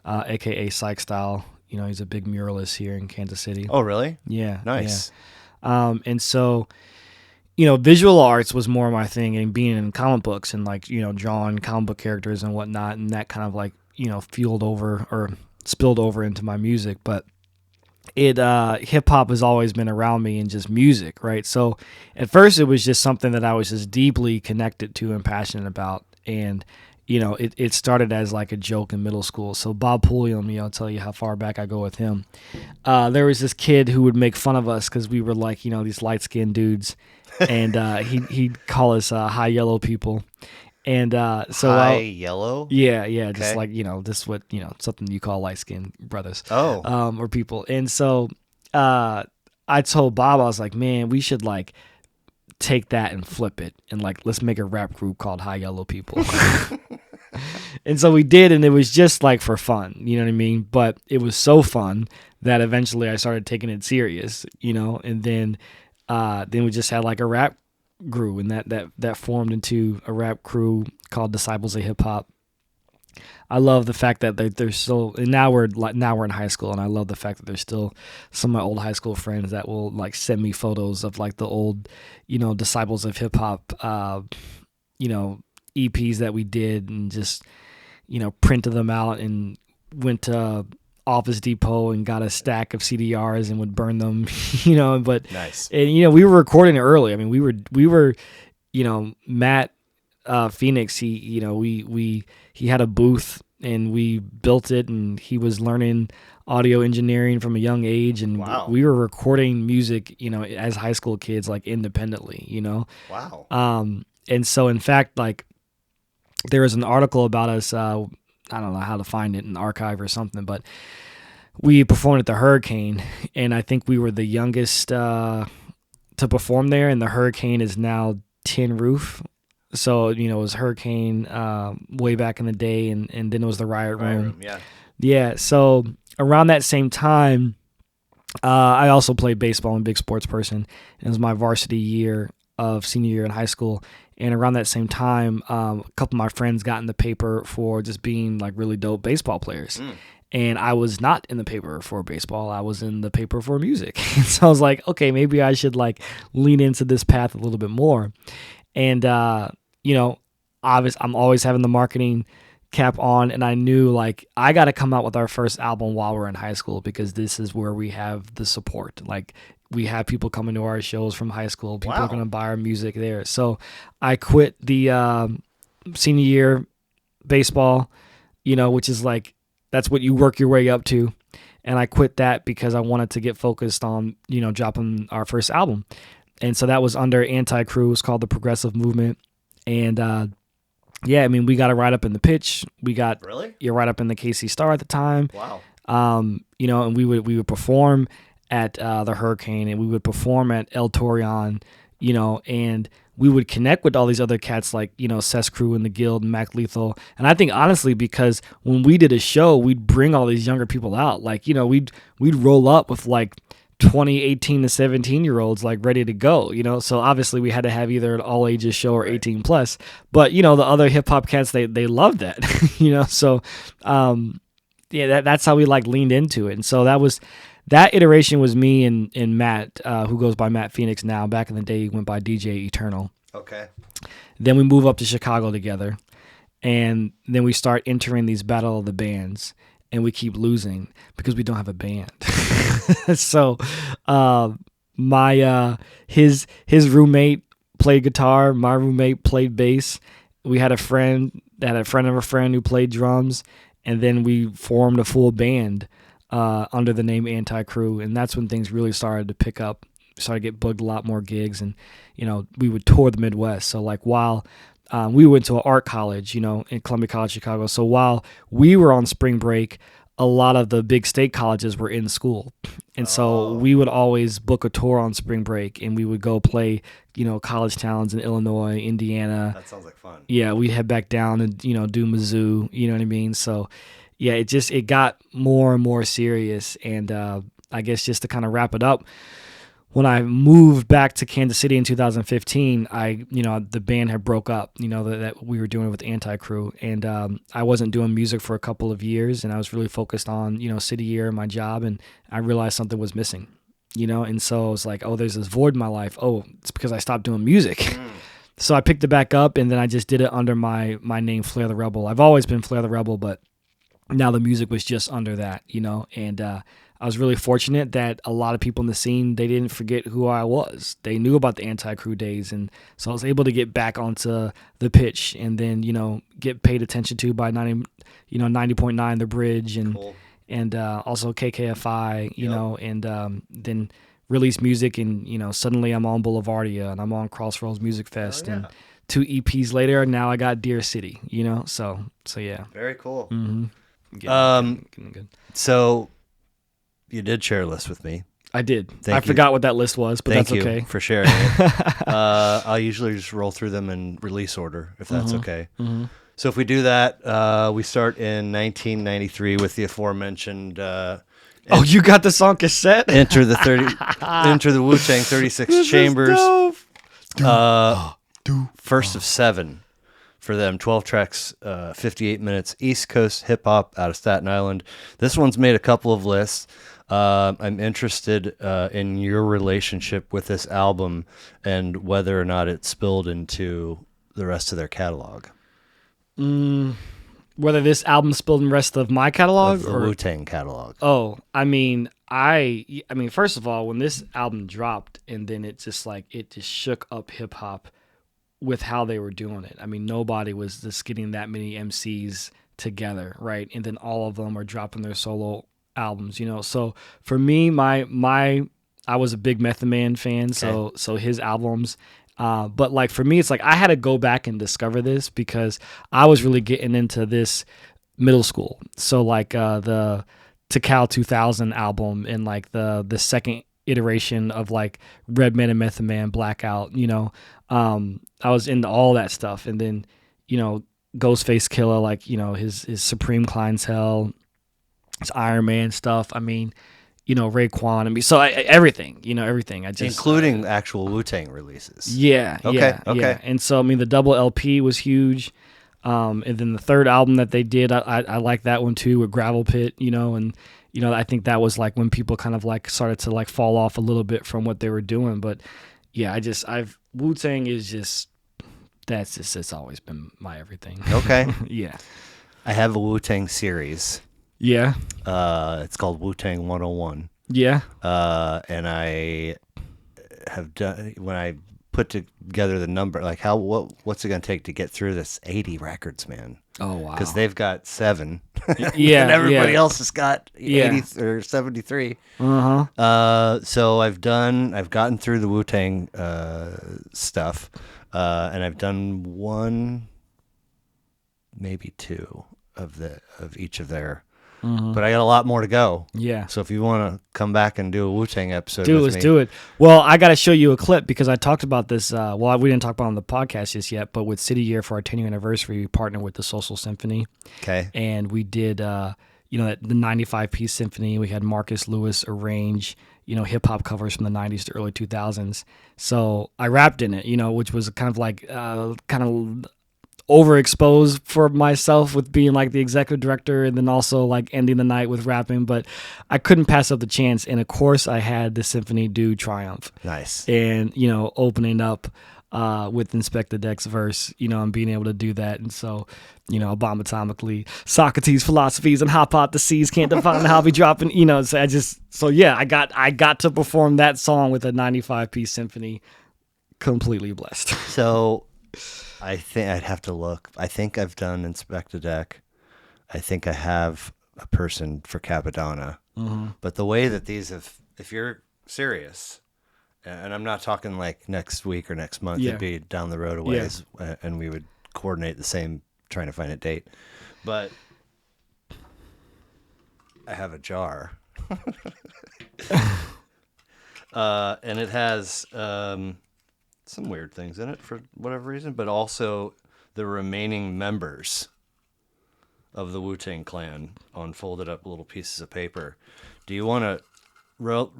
aka Psych Style. He's a big muralist here in Kansas City. Oh, really? Yeah. Nice. Yeah. And so, visual arts was more my thing, and being in comic books and like, drawing comic book characters and whatnot. And that kind of like, fueled over or spilled over into my music. But hip hop has always been around me and just music, right? So at first it was just something that I was just deeply connected to and passionate about. And, it started as like a joke in middle school. So Bob Pulliam, I'll tell you how far back I go with him. There was this kid who would make fun of us because we were like, these light skinned dudes. And he'd call us high yellow people. And so high yellow? Yeah, Okay. just like, this what, something you call light skinned brothers. Oh. Or people. And so I told Bob, I was like, man, we should like take that and flip it and like let's make a rap group called High Yellow People. And so we did, and it was just like for fun, you know what I mean? But it was so fun that eventually I started taking it serious, and then we just had like a rap crew, and that formed into a rap crew called Disciples of Hip Hop. I love the fact that they're still, and now we're in high school, and I love the fact that there's still some of my old high school friends that will like send me photos of like the old, Disciples of Hip Hop, EPs that we did, and just, printed them out and went to Office Depot and got a stack of CDRs and would burn them, but Nice. And we were recording it early. I mean, we were Matt Phoenix, he had a booth and we built it, and he was learning audio engineering from a young age, and Wow. we were recording music, as high school kids, like independently, Wow. And so in fact, like there was an article about us, I don't know how to find it in the archive or something, but we performed at the Hurricane, and I think we were the youngest to perform there, and the Hurricane is now Tin Roof. So, it was Hurricane way back in the day, and then it was the Riot Room. Yeah. Yeah, so around that same time, I also played baseball. I'm a big sports person. It was my varsity year of senior year in high school. And around that same time, a couple of my friends got in the paper for just being like really dope baseball players. And I was not in the paper for baseball. I was in the paper for music. So I was like, okay, maybe I should like lean into this path a little bit more. And, obviously I'm always having the marketing cap on, and I knew like I got to come out with our first album while we're in high school, because this is where we have the support. Like we have people coming to our shows from high school. People are going to buy our music there. So I quit the senior year baseball, which is like, that's what you work your way up to. And I quit that because I wanted to get focused on, dropping our first album. And so that was under Anti-Crew. It's called The Progressive Movement. And we got it right up in the pitch. We got right up in the KC Star at the time. Wow. And we would perform at the Hurricane, and we would perform at El Torion, and we would connect with all these other cats like, Cess Crew and the Guild and Mac Lethal. And I think honestly, because when we did a show, we'd bring all these younger people out. Like, we'd roll up with like 18 to 17-year-olds like ready to go, so obviously we had to have either an all ages show or 18 plus, but the other hip hop cats, they loved that. So yeah, that's how we like leaned into it. And so that iteration was me and Matt, who goes by Matt Phoenix now. Back in the day he went by DJ Eternal. Okay. Then we move up to Chicago together, and then we start entering these battle of the bands, and we keep losing because we don't have a band. So his roommate played guitar, my roommate played bass. We had a friend of a friend who played drums, and then we formed a full band under the name Anti-Crew, and that's when things really started to pick up. Started to get booked a lot more gigs, and we would tour the Midwest. So like while we went to an art college, in Columbia College, Chicago. So while we were on spring break, a lot of the big state colleges were in school. And so we would always book a tour on spring break, and we would go play, college towns in Illinois, Indiana. That sounds like fun. Yeah, we'd head back down and, do Mizzou, you know what I mean? So yeah, it got more and more serious. And I guess just to kind of wrap it up, when I moved back to Kansas City in 2015, the band had broke up, that we were doing with Anti-Crew, and I wasn't doing music for a couple of years, and I was really focused on, City Year and my job, and I realized something was missing, and so I was like, oh, there's this void in my life. Oh, it's because I stopped doing music. So I picked it back up, and then I just did it under my name, Flair the Rebel. I've always been Flair the Rebel, but now the music was just under that, and I was really fortunate that a lot of people in the scene, they didn't forget who I was. They knew about the Anti-Crew days, and so I was able to get back onto the pitch, and then get paid attention to by 90.9 The Bridge, and Cool. and also KKFI, and then release music, and suddenly I'm on Boulevardia, and I'm on Crossroads Music Fest, and 2 EPs later, now I got Deer City, so yeah. Very cool. Mm-hmm. Getting good. So you did share a list with me. I did. Thank I you. forgot what that list was, but Thank that's you okay. for sharing it. I usually just roll through them in release order, if that's okay. Mm-hmm. So if we do that, we start in 1993 with the aforementioned Oh, you got this on cassette? Enter the Wu-Tang 36 Chambers. First of 7 for them. 12 tracks, 58 minutes. East Coast hip hop out of Staten Island. This one's made a couple of lists. I'm interested in your relationship with this album and whether or not it spilled into the rest of their catalog. Whether this album spilled in the rest of my catalog The or Wu-Tang catalog. Oh, I mean, first of all, when this album dropped, and then it just shook up hip hop with how they were doing it. I mean, nobody was just getting that many MCs together, right? And then all of them are dropping their solo albums, So for me, I was a big Method Man fan, so his albums. But like for me, it's like I had to go back and discover this because I was really getting into this middle school. So like the Tikal 2000 album and like the second iteration of like Redman and Method Man, Blackout, I was into all that stuff. And then, Ghostface Killer, like, his Supreme Clientele, his Iron Man stuff. I mean, Raekwon. I mean, so everything, everything. I just Including actual Wu-Tang releases. Yeah. Okay. Yeah. And so, I mean, the double LP was huge. And then the third album that they did, I like that one too, with Gravel Pit, and, I think that was like when people kind of like started to like fall off a little bit from what they were doing. But yeah, Wu-Tang is it's always been my everything. Okay. Yeah. I have a Wu-Tang series. Yeah. It's called Wu-Tang 101. Yeah. And I have done, when I put together the number, like what's it going to take to get through this 80 records, man? Oh, wow. Because they've got 7. Yeah. And everybody else has got 80 Yeah. or 73. Uh-huh. So I've gotten through the Wu-Tang stuff, and I've done 1, maybe 2 of each of their. But I got a lot more to go. Yeah. So if you want to come back and do a Wu-Tang episode Dude, with let's me. do it. Well, I got to show you a clip because I talked about this. We didn't talk about it on the podcast just yet, but with City Year for our 10-year anniversary, we partnered with the Social Symphony. Okay. And we did, the 95-piece symphony. We had Marcus Lewis arrange, hip hop covers from the 90s to early 2000s. So I rapped in it, which was kind of like kind of overexposed for myself with being like the executive director and then also like ending the night with rapping. But I couldn't pass up the chance. And of course, I had the symphony do Triumph. Nice. And, opening up with Inspector Deck's verse, and being able to do that. And so, a bomb atomically, Socrates' philosophies and hypotheses can't define how we dropping, so I got to perform that song with a 95-piece symphony, completely blessed. So I think I'd have to look. I think I've done Inspector Deck. I think I have a person for Capadonna. Mm-hmm. But the way that these if you're serious, and I'm not talking like next week or next month, it'd be down the road a ways, and we would coordinate the same, trying to find a date. But I have a jar. And it has some weird things in it for whatever reason, but also the remaining members of the Wu-Tang Clan on folded up little pieces of paper. Do you want to do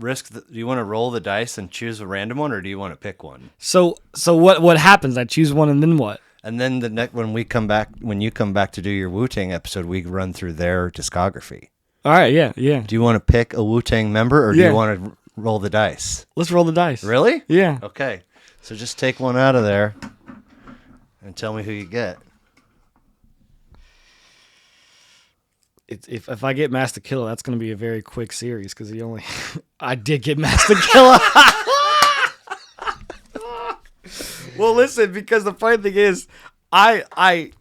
you want to roll the dice and choose a random one, or do you want to pick one? So what happens? I choose one, and then what? And then the next when you come back to do your Wu-Tang episode, we run through their discography. All right, yeah. Do you want to pick a Wu-Tang member, or do you want to roll the dice? Let's roll the dice. Really? Yeah. Okay. So just take one out of there and tell me who you get. If I get Master Killer, that's going to be a very quick series because I did get Master Killer. Well, listen, because the funny thing is,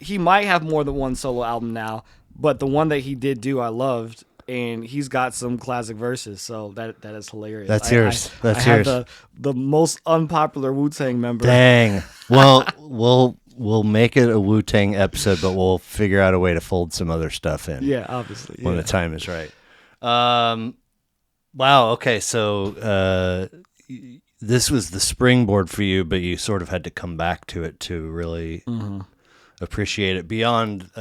he might have more than one solo album now, but the one that he did do, I loved, and he's got some classic verses, so that is hilarious. That's yours. I have the most unpopular Wu-Tang member. Dang. Well, we'll make it a Wu-Tang episode, but we'll figure out a way to fold some other stuff in. Yeah, obviously. When the time is right. Wow. Okay. So this was the springboard for you, but you sort of had to come back to it to really appreciate it beyond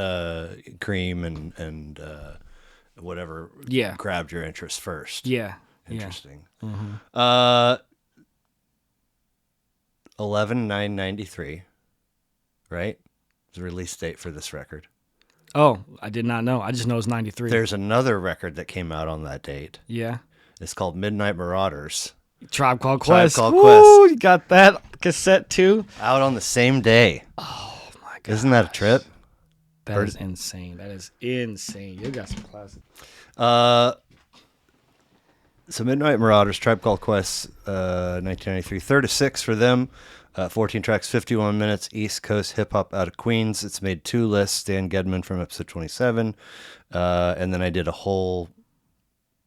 Cream and whatever grabbed your interest first. Yeah. Interesting. Yeah. Mm-hmm. 11/9/93. Right? The release date for this record. Oh, I did not know. I just know it's 93. There's another record that came out on that date. Yeah. It's called Midnight Marauders. Tribe Called Quest. Tribe Called Woo, Quest. You got that cassette too? Out on the same day. Oh my god. Isn't that a trip? That is insane. That is insane. You got some classic. So Midnight Marauders, Tribe Called Quest, 1993. 36 for them. 14 tracks, 51 minutes, East Coast hip-hop out of Queens. It's made 2 lists, Dan Gedman from episode 27. And then I did a whole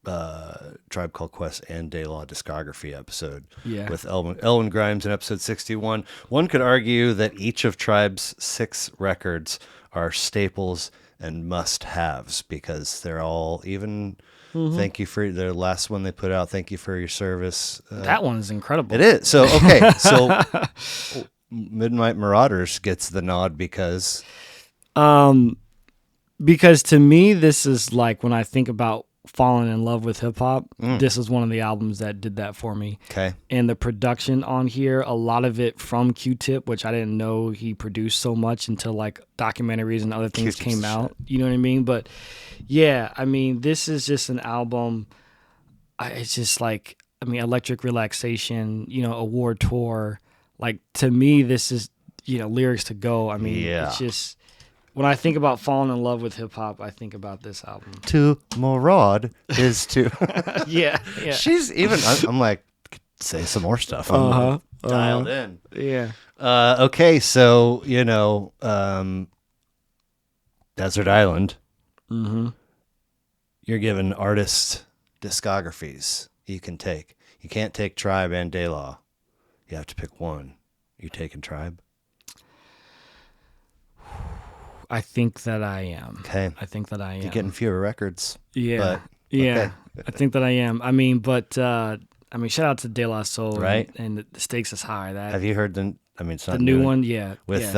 Tribe Called Quest and De La discography episode with Elwin Grimes in episode 61. One could argue that each of Tribe's 6 records are staples and must-haves because they're all even... Thank you for their last one they put out. Thank you for your service. That one is incredible. It is. So, okay. So Midnight Marauders gets the nod because to me, this is like when I think about falling in love with hip hop, this is one of the albums that did that for me. Okay. And the production on here, a lot of it from Q-Tip, which I didn't know he produced so much until like documentaries and other things came out. You know what I mean? But yeah, I mean, this is just an album. It's just like, I mean, Electric Relaxation, Award Tour. Like, to me, this is, lyrics to go. I mean, it's just, when I think about falling in love with hip hop, I think about this album. To maraud is to. Yeah. She's even, I'm like, say some more stuff. I'm dialed in. Yeah. Okay, so, Desert Island. Mm-hmm. You're given artist discographies you can take. You can't take Tribe and De La. You have to pick one. You taking Tribe? I think that I am. Okay. I think that I am. You're getting fewer records. Yeah. But, yeah. Okay. I think that I am. I mean, but shout out to De La Soul. Right. And the stakes is high. That Have you heard it's not the new one? Yeah. With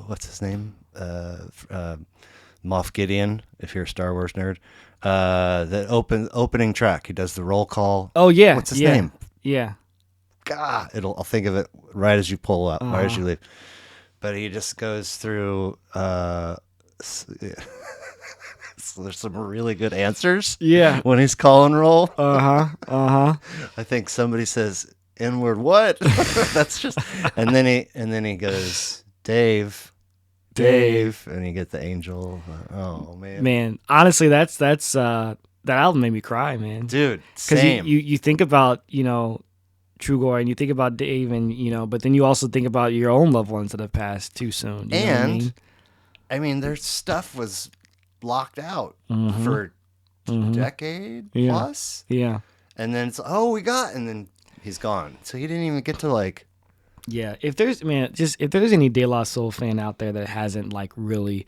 what's his name? Moff Gideon, if you're a Star Wars nerd. The opening track. He does the roll call. Oh yeah. What's his name? Yeah. God, I'll think of it right as you pull up, right as you leave. But he just goes through. So there's some really good answers. Yeah. When he's calling roll. I think somebody says N-word what? That's just. And then he goes Dave, and you get the angel. Oh man. Man, honestly, that's that album made me cry, man. Dude, Because same. you think about Trugoy, and you think about Dave, and but then you also think about your own loved ones that have passed too soon. You know what I mean? Their stuff was blocked out for a decade plus. Yeah. And then it's and then he's gone. So he didn't even get to Yeah. If there's any De La Soul fan out there that hasn't like really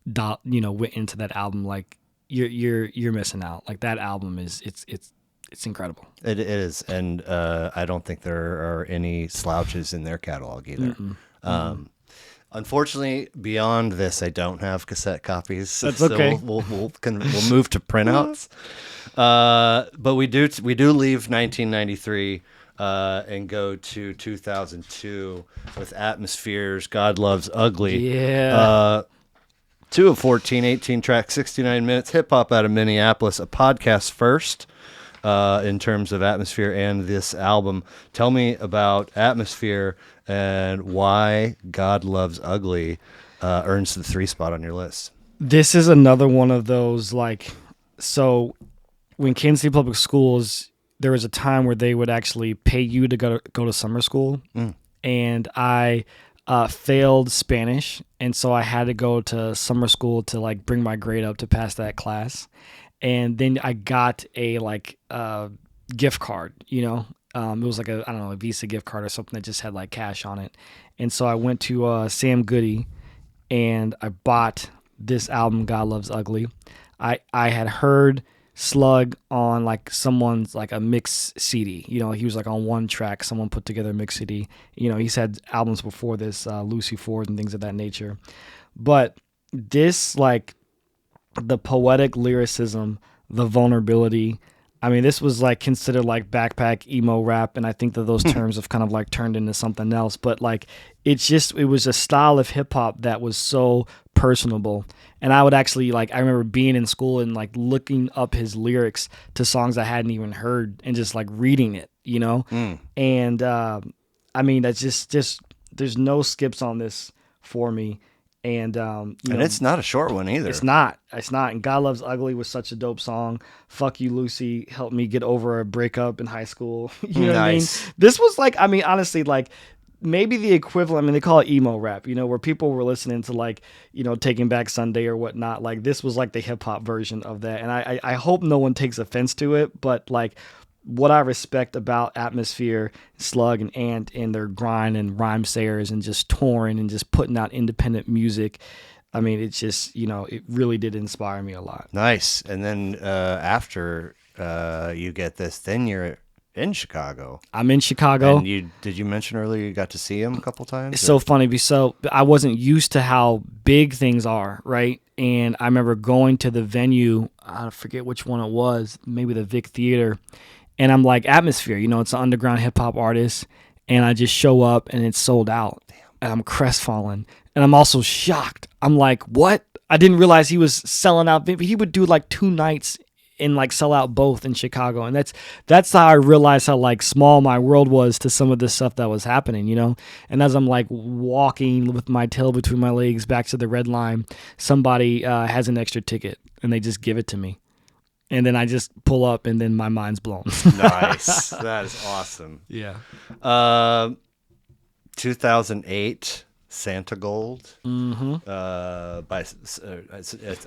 went into that album, like you're missing out. Like that album it's incredible. It is, and I don't think there are any slouches in their catalog either. Unfortunately, beyond this, I don't have cassette copies. That's okay. We'll move to printouts. But we do leave 1993 and go to 2002 with Atmosphere's God Loves Ugly. Yeah. 2 of 14, 18 tracks, 69 minutes. Hip hop out of Minneapolis. A podcast first. In terms of Atmosphere and this album. Tell me about Atmosphere and why God Loves Ugly earns the 3 spot on your list. This is another one of those, so when Kansas City Public Schools, there was a time where they would actually pay you to go to summer school. And I failed Spanish, and so I had to go to summer school to bring my grade up to pass that class. And then I got a gift card, it was a Visa gift card or something that just had cash on it. And so I went to Sam Goody and I bought this album, God Loves Ugly. I had heard Slug on someone's a mix CD. He was on one track, someone put together a mix CD. He's had albums before this, Lucy Ford and things of that nature. But this the poetic lyricism, the vulnerability. I mean, this was considered backpack emo rap, and I think that those terms have kind of turned into something else. But it was a style of hip hop that was so personable. And I would actually I remember being in school and looking up his lyrics to songs I hadn't even heard and just reading it, And I mean, that's just there's no skips on this for me. And it's not a short one either. It's not. And God Loves Ugly was such a dope song. Fuck You, Lucy helped me get over a breakup in high school. You know what I mean? This was honestly, maybe the equivalent. I mean, they call it emo rap, where people were listening to Taking Back Sunday or whatnot. This was the hip hop version of that. And I hope no one takes offense to it, but what I respect about Atmosphere, Slug, and Ant and their grind and rhyme sayers and just touring and just putting out independent music, I mean, it's just, it really did inspire me a lot. Nice. And then after you get this, then you're in Chicago. I'm in Chicago. And did you mention earlier you got to see him a couple times? It's so funny. So I wasn't used to how big things are, right? And I remember going to the venue, I forget which one it was, maybe the Vic Theater. And I'm Atmosphere, it's an underground hip hop artist. And I just show up and it's sold out. Damn. And I'm crestfallen. And I'm also shocked. I'm what? I didn't realize he was selling out. He would do 2 nights and sell out both in Chicago. And that's how I realized how small my world was to some of this stuff that was happening, And as I'm walking with my tail between my legs back to the Red Line, somebody has an extra ticket and they just give it to me. And then I just pull up, and then my mind's blown. Nice. That is awesome. Yeah. 2008, Santa Gold. Mm-hmm.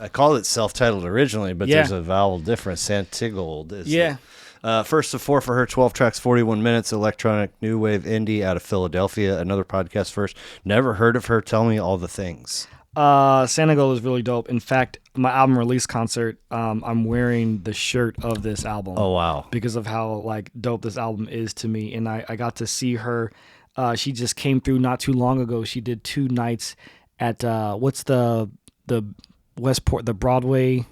I called it self-titled originally, but there's a vowel difference. Santa Gold. First of 4 for her, 12 tracks, 41 minutes, electronic new wave indie out of Philadelphia. Another podcast first. Never heard of her. Tell me all the things. Santa Gold is really dope. In fact, my album release concert, I'm wearing the shirt of this album. Oh, wow. Because of how dope this album is to me. And I got to see her. She just came through not too long ago. She did 2 nights at, what's the Westport, the Broadway.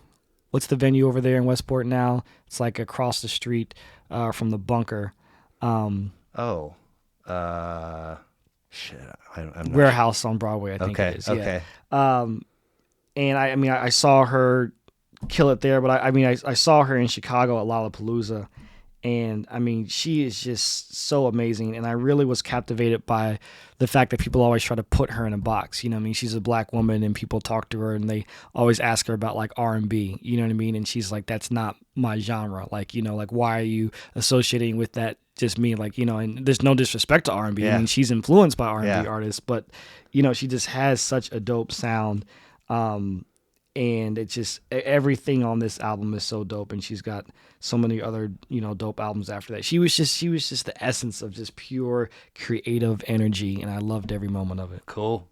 What's the venue over there in Westport now? It's like across the street from the Bunker. Oh, shit. I'm not Warehouse on Broadway, I think Okay. it is. Okay. Yeah. And I saw her kill it there, but I saw her in Chicago at Lollapalooza, and I mean, she is just so amazing, and I really was captivated by the fact that people always try to put her in a box. You know what I mean? She's a black woman, and people talk to her, and they always ask her about like R&B. You know what I mean? And she's like, "That's not my genre. Like, like why are you associating with that?" Just me, like, and there's no disrespect to R&B. Yeah. I mean, she's influenced by R&B Yeah. artists, but she just has such a dope sound. And it's just everything on this album is so dope, and she's got so many other dope albums after that. She was just the essence of just pure creative energy, and I loved every moment of it. Cool.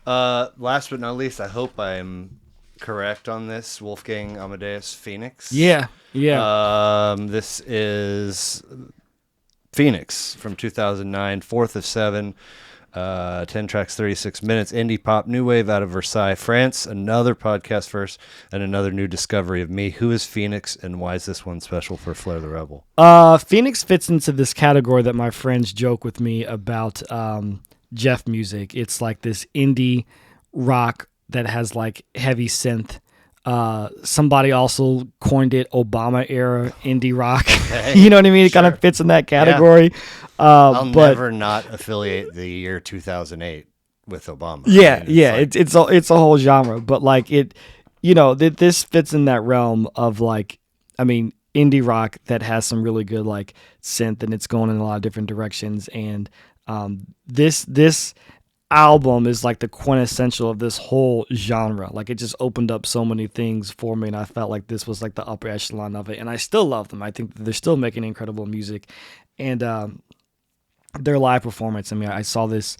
Last but not least, I hope I'm correct on this. Wolfgang Amadeus Phoenix. Yeah. This is Phoenix from 2009, fourth of 7. 10 tracks, 36 minutes, indie pop, new wave out of Versailles, France. Another podcast first and another new discovery of me. Who is Phoenix, and why is this one special for Flair the Rebel? Phoenix fits into this category that my friends joke with me about Jeff music. It's like this indie rock that has like heavy synth. Somebody also coined it Obama era indie rock. Okay. You know what I mean? It Sure. kind of fits in that category. I'll but never not affiliate the year 2008 with Obama. yeah, I mean, it's a whole genre, but like this fits in that realm of like, I mean, indie rock that has some really good like synth, and it's going in a lot of different directions. And this album is like the quintessential of this whole genre. Like, it just opened up so many things for me, and I felt like this was like the upper echelon of it. And I still love them. I think that they're still making incredible music, and their live performance. I mean, I saw this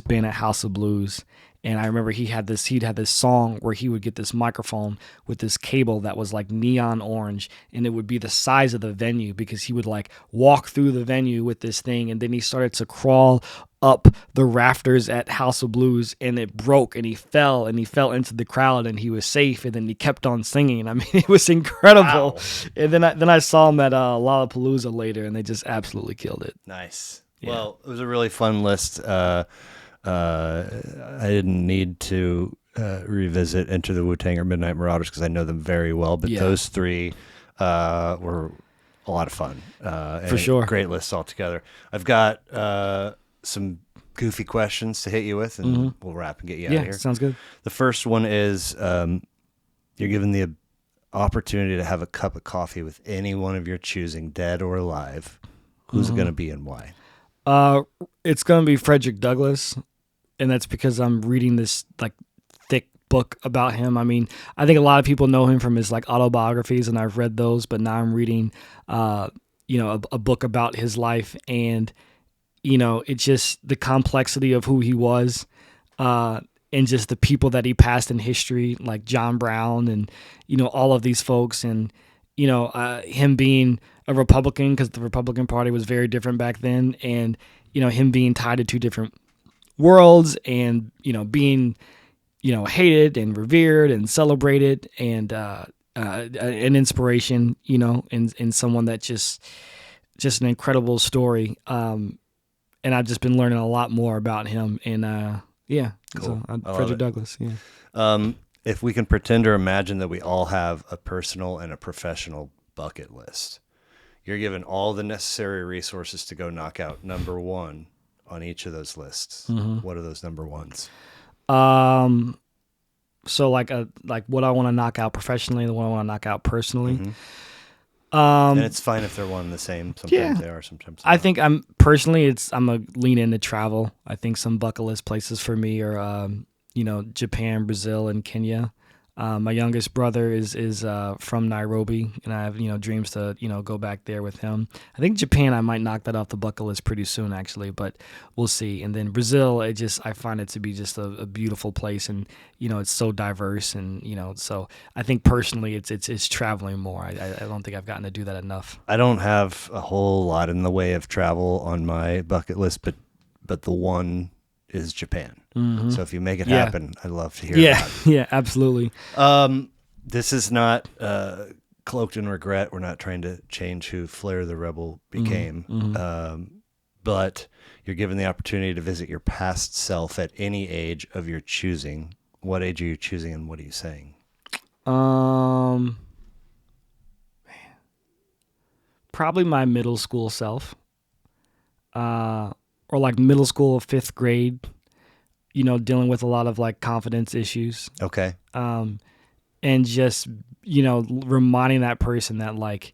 band at House of Blues, and I remember he'd had this song where he would get this microphone with this cable that was like neon orange, and it would be the size of the venue, because he would like walk through the venue with this thing, and then he started to crawl up the rafters at House of Blues, and it broke, and he fell into the crowd, and he was safe, and then he kept on singing. I mean, it was incredible. Wow. And then I saw him at Lollapalooza later, and they just absolutely killed it. Nice. Yeah. Well, it was a really fun list. I didn't need to revisit Enter the Wu-Tang or Midnight Marauders because I know them very well, but those three were a lot of fun. For sure. Great lists altogether. I've got some goofy questions to hit you with, and we'll wrap and get you out of here. Yeah, sounds good. The first one is you're given the opportunity to have a cup of coffee with any one of your choosing, dead or alive. Who's it going to be and why? It's going to be Frederick Douglass, and that's because I'm reading this like thick book about him. I mean, I think a lot of people know him from his like autobiographies, and I've read those, but now I'm reading, a book about his life, and it's just the complexity of who he was, and just the people that he passed in history, like John Brown, and all of these folks, and him being a Republican, because the Republican Party was very different back then, and him being tied to two different worlds, and being hated and revered and celebrated, and an inspiration, and someone that just an incredible story. And I've just been learning a lot more about him, and Cool. so Frederick Douglass. If we can pretend or imagine that we all have a personal and a professional bucket list, you're given all the necessary resources to go knock out number one on each of those lists. What are those number ones? So like what I want to knock out professionally and what I want to knock out personally. And it's fine if they're one and the same. Sometimes they are, sometimes they're I not. think I'm a lean into travel. I think some bucket list places for me are Japan, Brazil, and Kenya. My youngest brother is from Nairobi, and I have dreams to go back there with him. I think Japan, I might knock that off the bucket list pretty soon, actually, but we'll see. And then Brazil, I find it to be just a beautiful place, and it's so diverse, and so I think personally it's traveling more. I don't think I've gotten to do that enough. I don't have a whole lot in the way of travel on my bucket list, but the one is Japan. Mm-hmm. So if you make it Yeah. happen, I'd love to hear Yeah, about it. yeah, absolutely. This is not cloaked in regret. We're not trying to change who Flair the Rebel became. But you're given the opportunity to visit your past self at any age of your choosing. What age are you choosing, and what are you saying? Probably my middle school self, or like middle school, 5th grade. You know, dealing with a lot of like confidence issues, Okay. and just reminding that person that like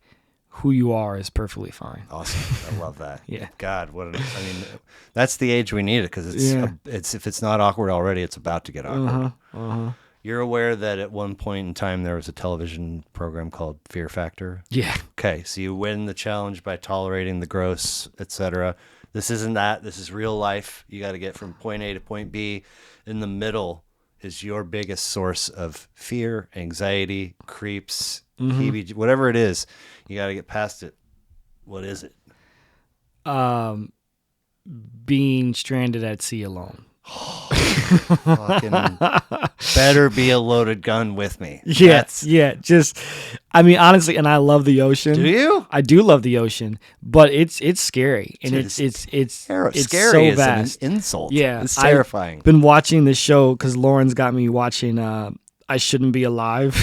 who you are is perfectly fine. Awesome. I love that. Yeah. God, that's the age we need it, because it's if it's not awkward already, it's about to get awkward. You're aware that at one point in time there was a television program called Fear Factor? Yeah. Okay, so you win the challenge by tolerating the gross, etc. This isn't that. This is real life. You got to get from point A to point B. In the middle is your biggest source of fear, anxiety, creeps, heebie, whatever it is. You got to get past it. What is it? Being stranded at sea alone. Fucking better be a loaded gun with me. Yeah. Just, I mean, honestly, and I love the ocean. Do you? I do love the ocean, but it's scary, and Dude, it's scary so is vast. an insult. Yeah, It's terrifying. I've been watching this show because Lauren's got me watching. I Shouldn't Be Alive.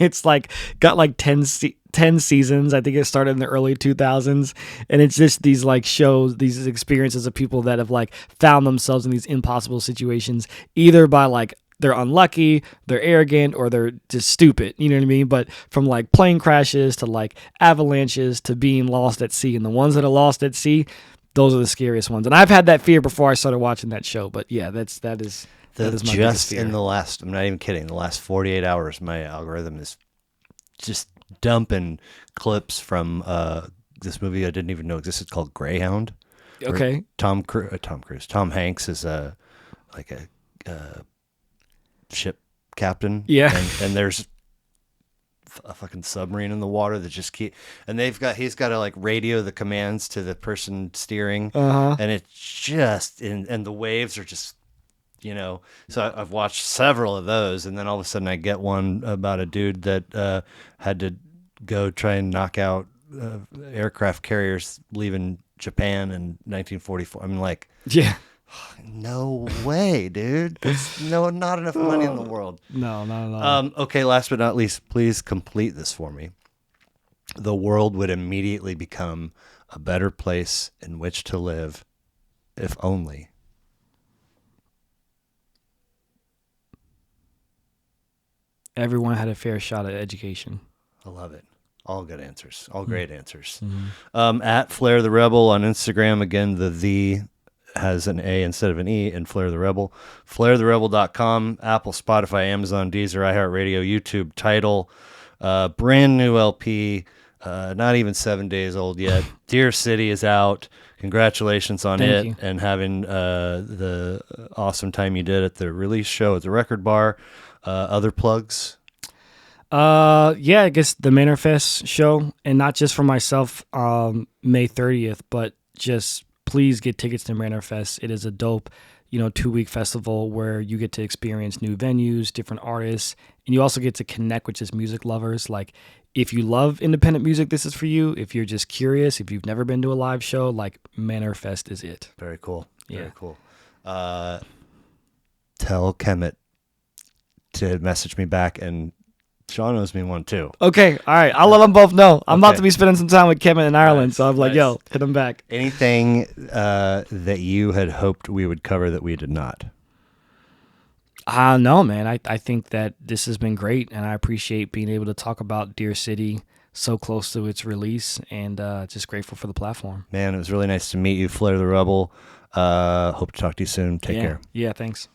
It's like got like 10 seasons. I think it started in the early 2000s, and it's just these like shows, these experiences of people that have like found themselves in these impossible situations, either by like they're unlucky, they're arrogant, or they're just stupid. You know what I mean? But from like plane crashes to like avalanches to being lost at sea, and the ones that are lost at sea, those are the scariest ones. And I've had that fear before I started watching that show. But yeah, that is my biggest fear. In the last, I'm not even kidding, the last 48 hours, my algorithm is just dumping clips from this movie I didn't even know existed called Greyhound. Okay. Tom Hanks is a ship captain. Yeah. And there's a fucking submarine in the water that just he's got to like radio the commands to the person steering. And it's just, and the waves are just, so I've watched several of those, and then all of a sudden I get one about a dude that had to go try and knock out aircraft carriers leaving Japan in 1944. I'm like, yeah, no way, dude. There's not enough money in the world. No, not at all. Okay, last but not least, please complete this for me. The world would immediately become a better place in which to live, if only. Everyone had a fair shot at education. I love it. All good answers. All great answers. At Flair the Rebel on Instagram. Again, the has an A instead of an E in Flair the Rebel. FlairTheRebel.com. Apple, Spotify, Amazon, Deezer, iHeartRadio, YouTube, Tidal. Brand new LP. Not even 7 days old yet. Dear City is out. Congratulations on Thank you. and having the awesome time you did at the release show at the Record Bar. Other plugs? Yeah, I guess the Manor Fest show, and not just for myself, May 30th, but just please get tickets to Manor Fest. It is a dope, 2-week festival where you get to experience new venues, different artists, and you also get to connect with just music lovers. Like, if you love independent music, this is for you. If you're just curious, if you've never been to a live show, like Manor Fest is it. Very cool. Very Yeah. cool. Tell Kemet to message me back, and Sean owes me one too. Okay, all right. I'll let them both know. I'm about Okay. to be spending some time with Kevin in Ireland, Nice, so I'm like, nice. yo, hit them back. Anything that you had hoped we would cover that we did not? No, man. I think that this has been great, and I appreciate being able to talk about Dear City so close to its release, and just grateful for the platform. Man, it was really nice to meet you, Flair the Rebel. Hope to talk to you soon. Take care. Yeah, thanks.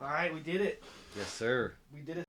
All right, we did it. Yes, sir. We did it.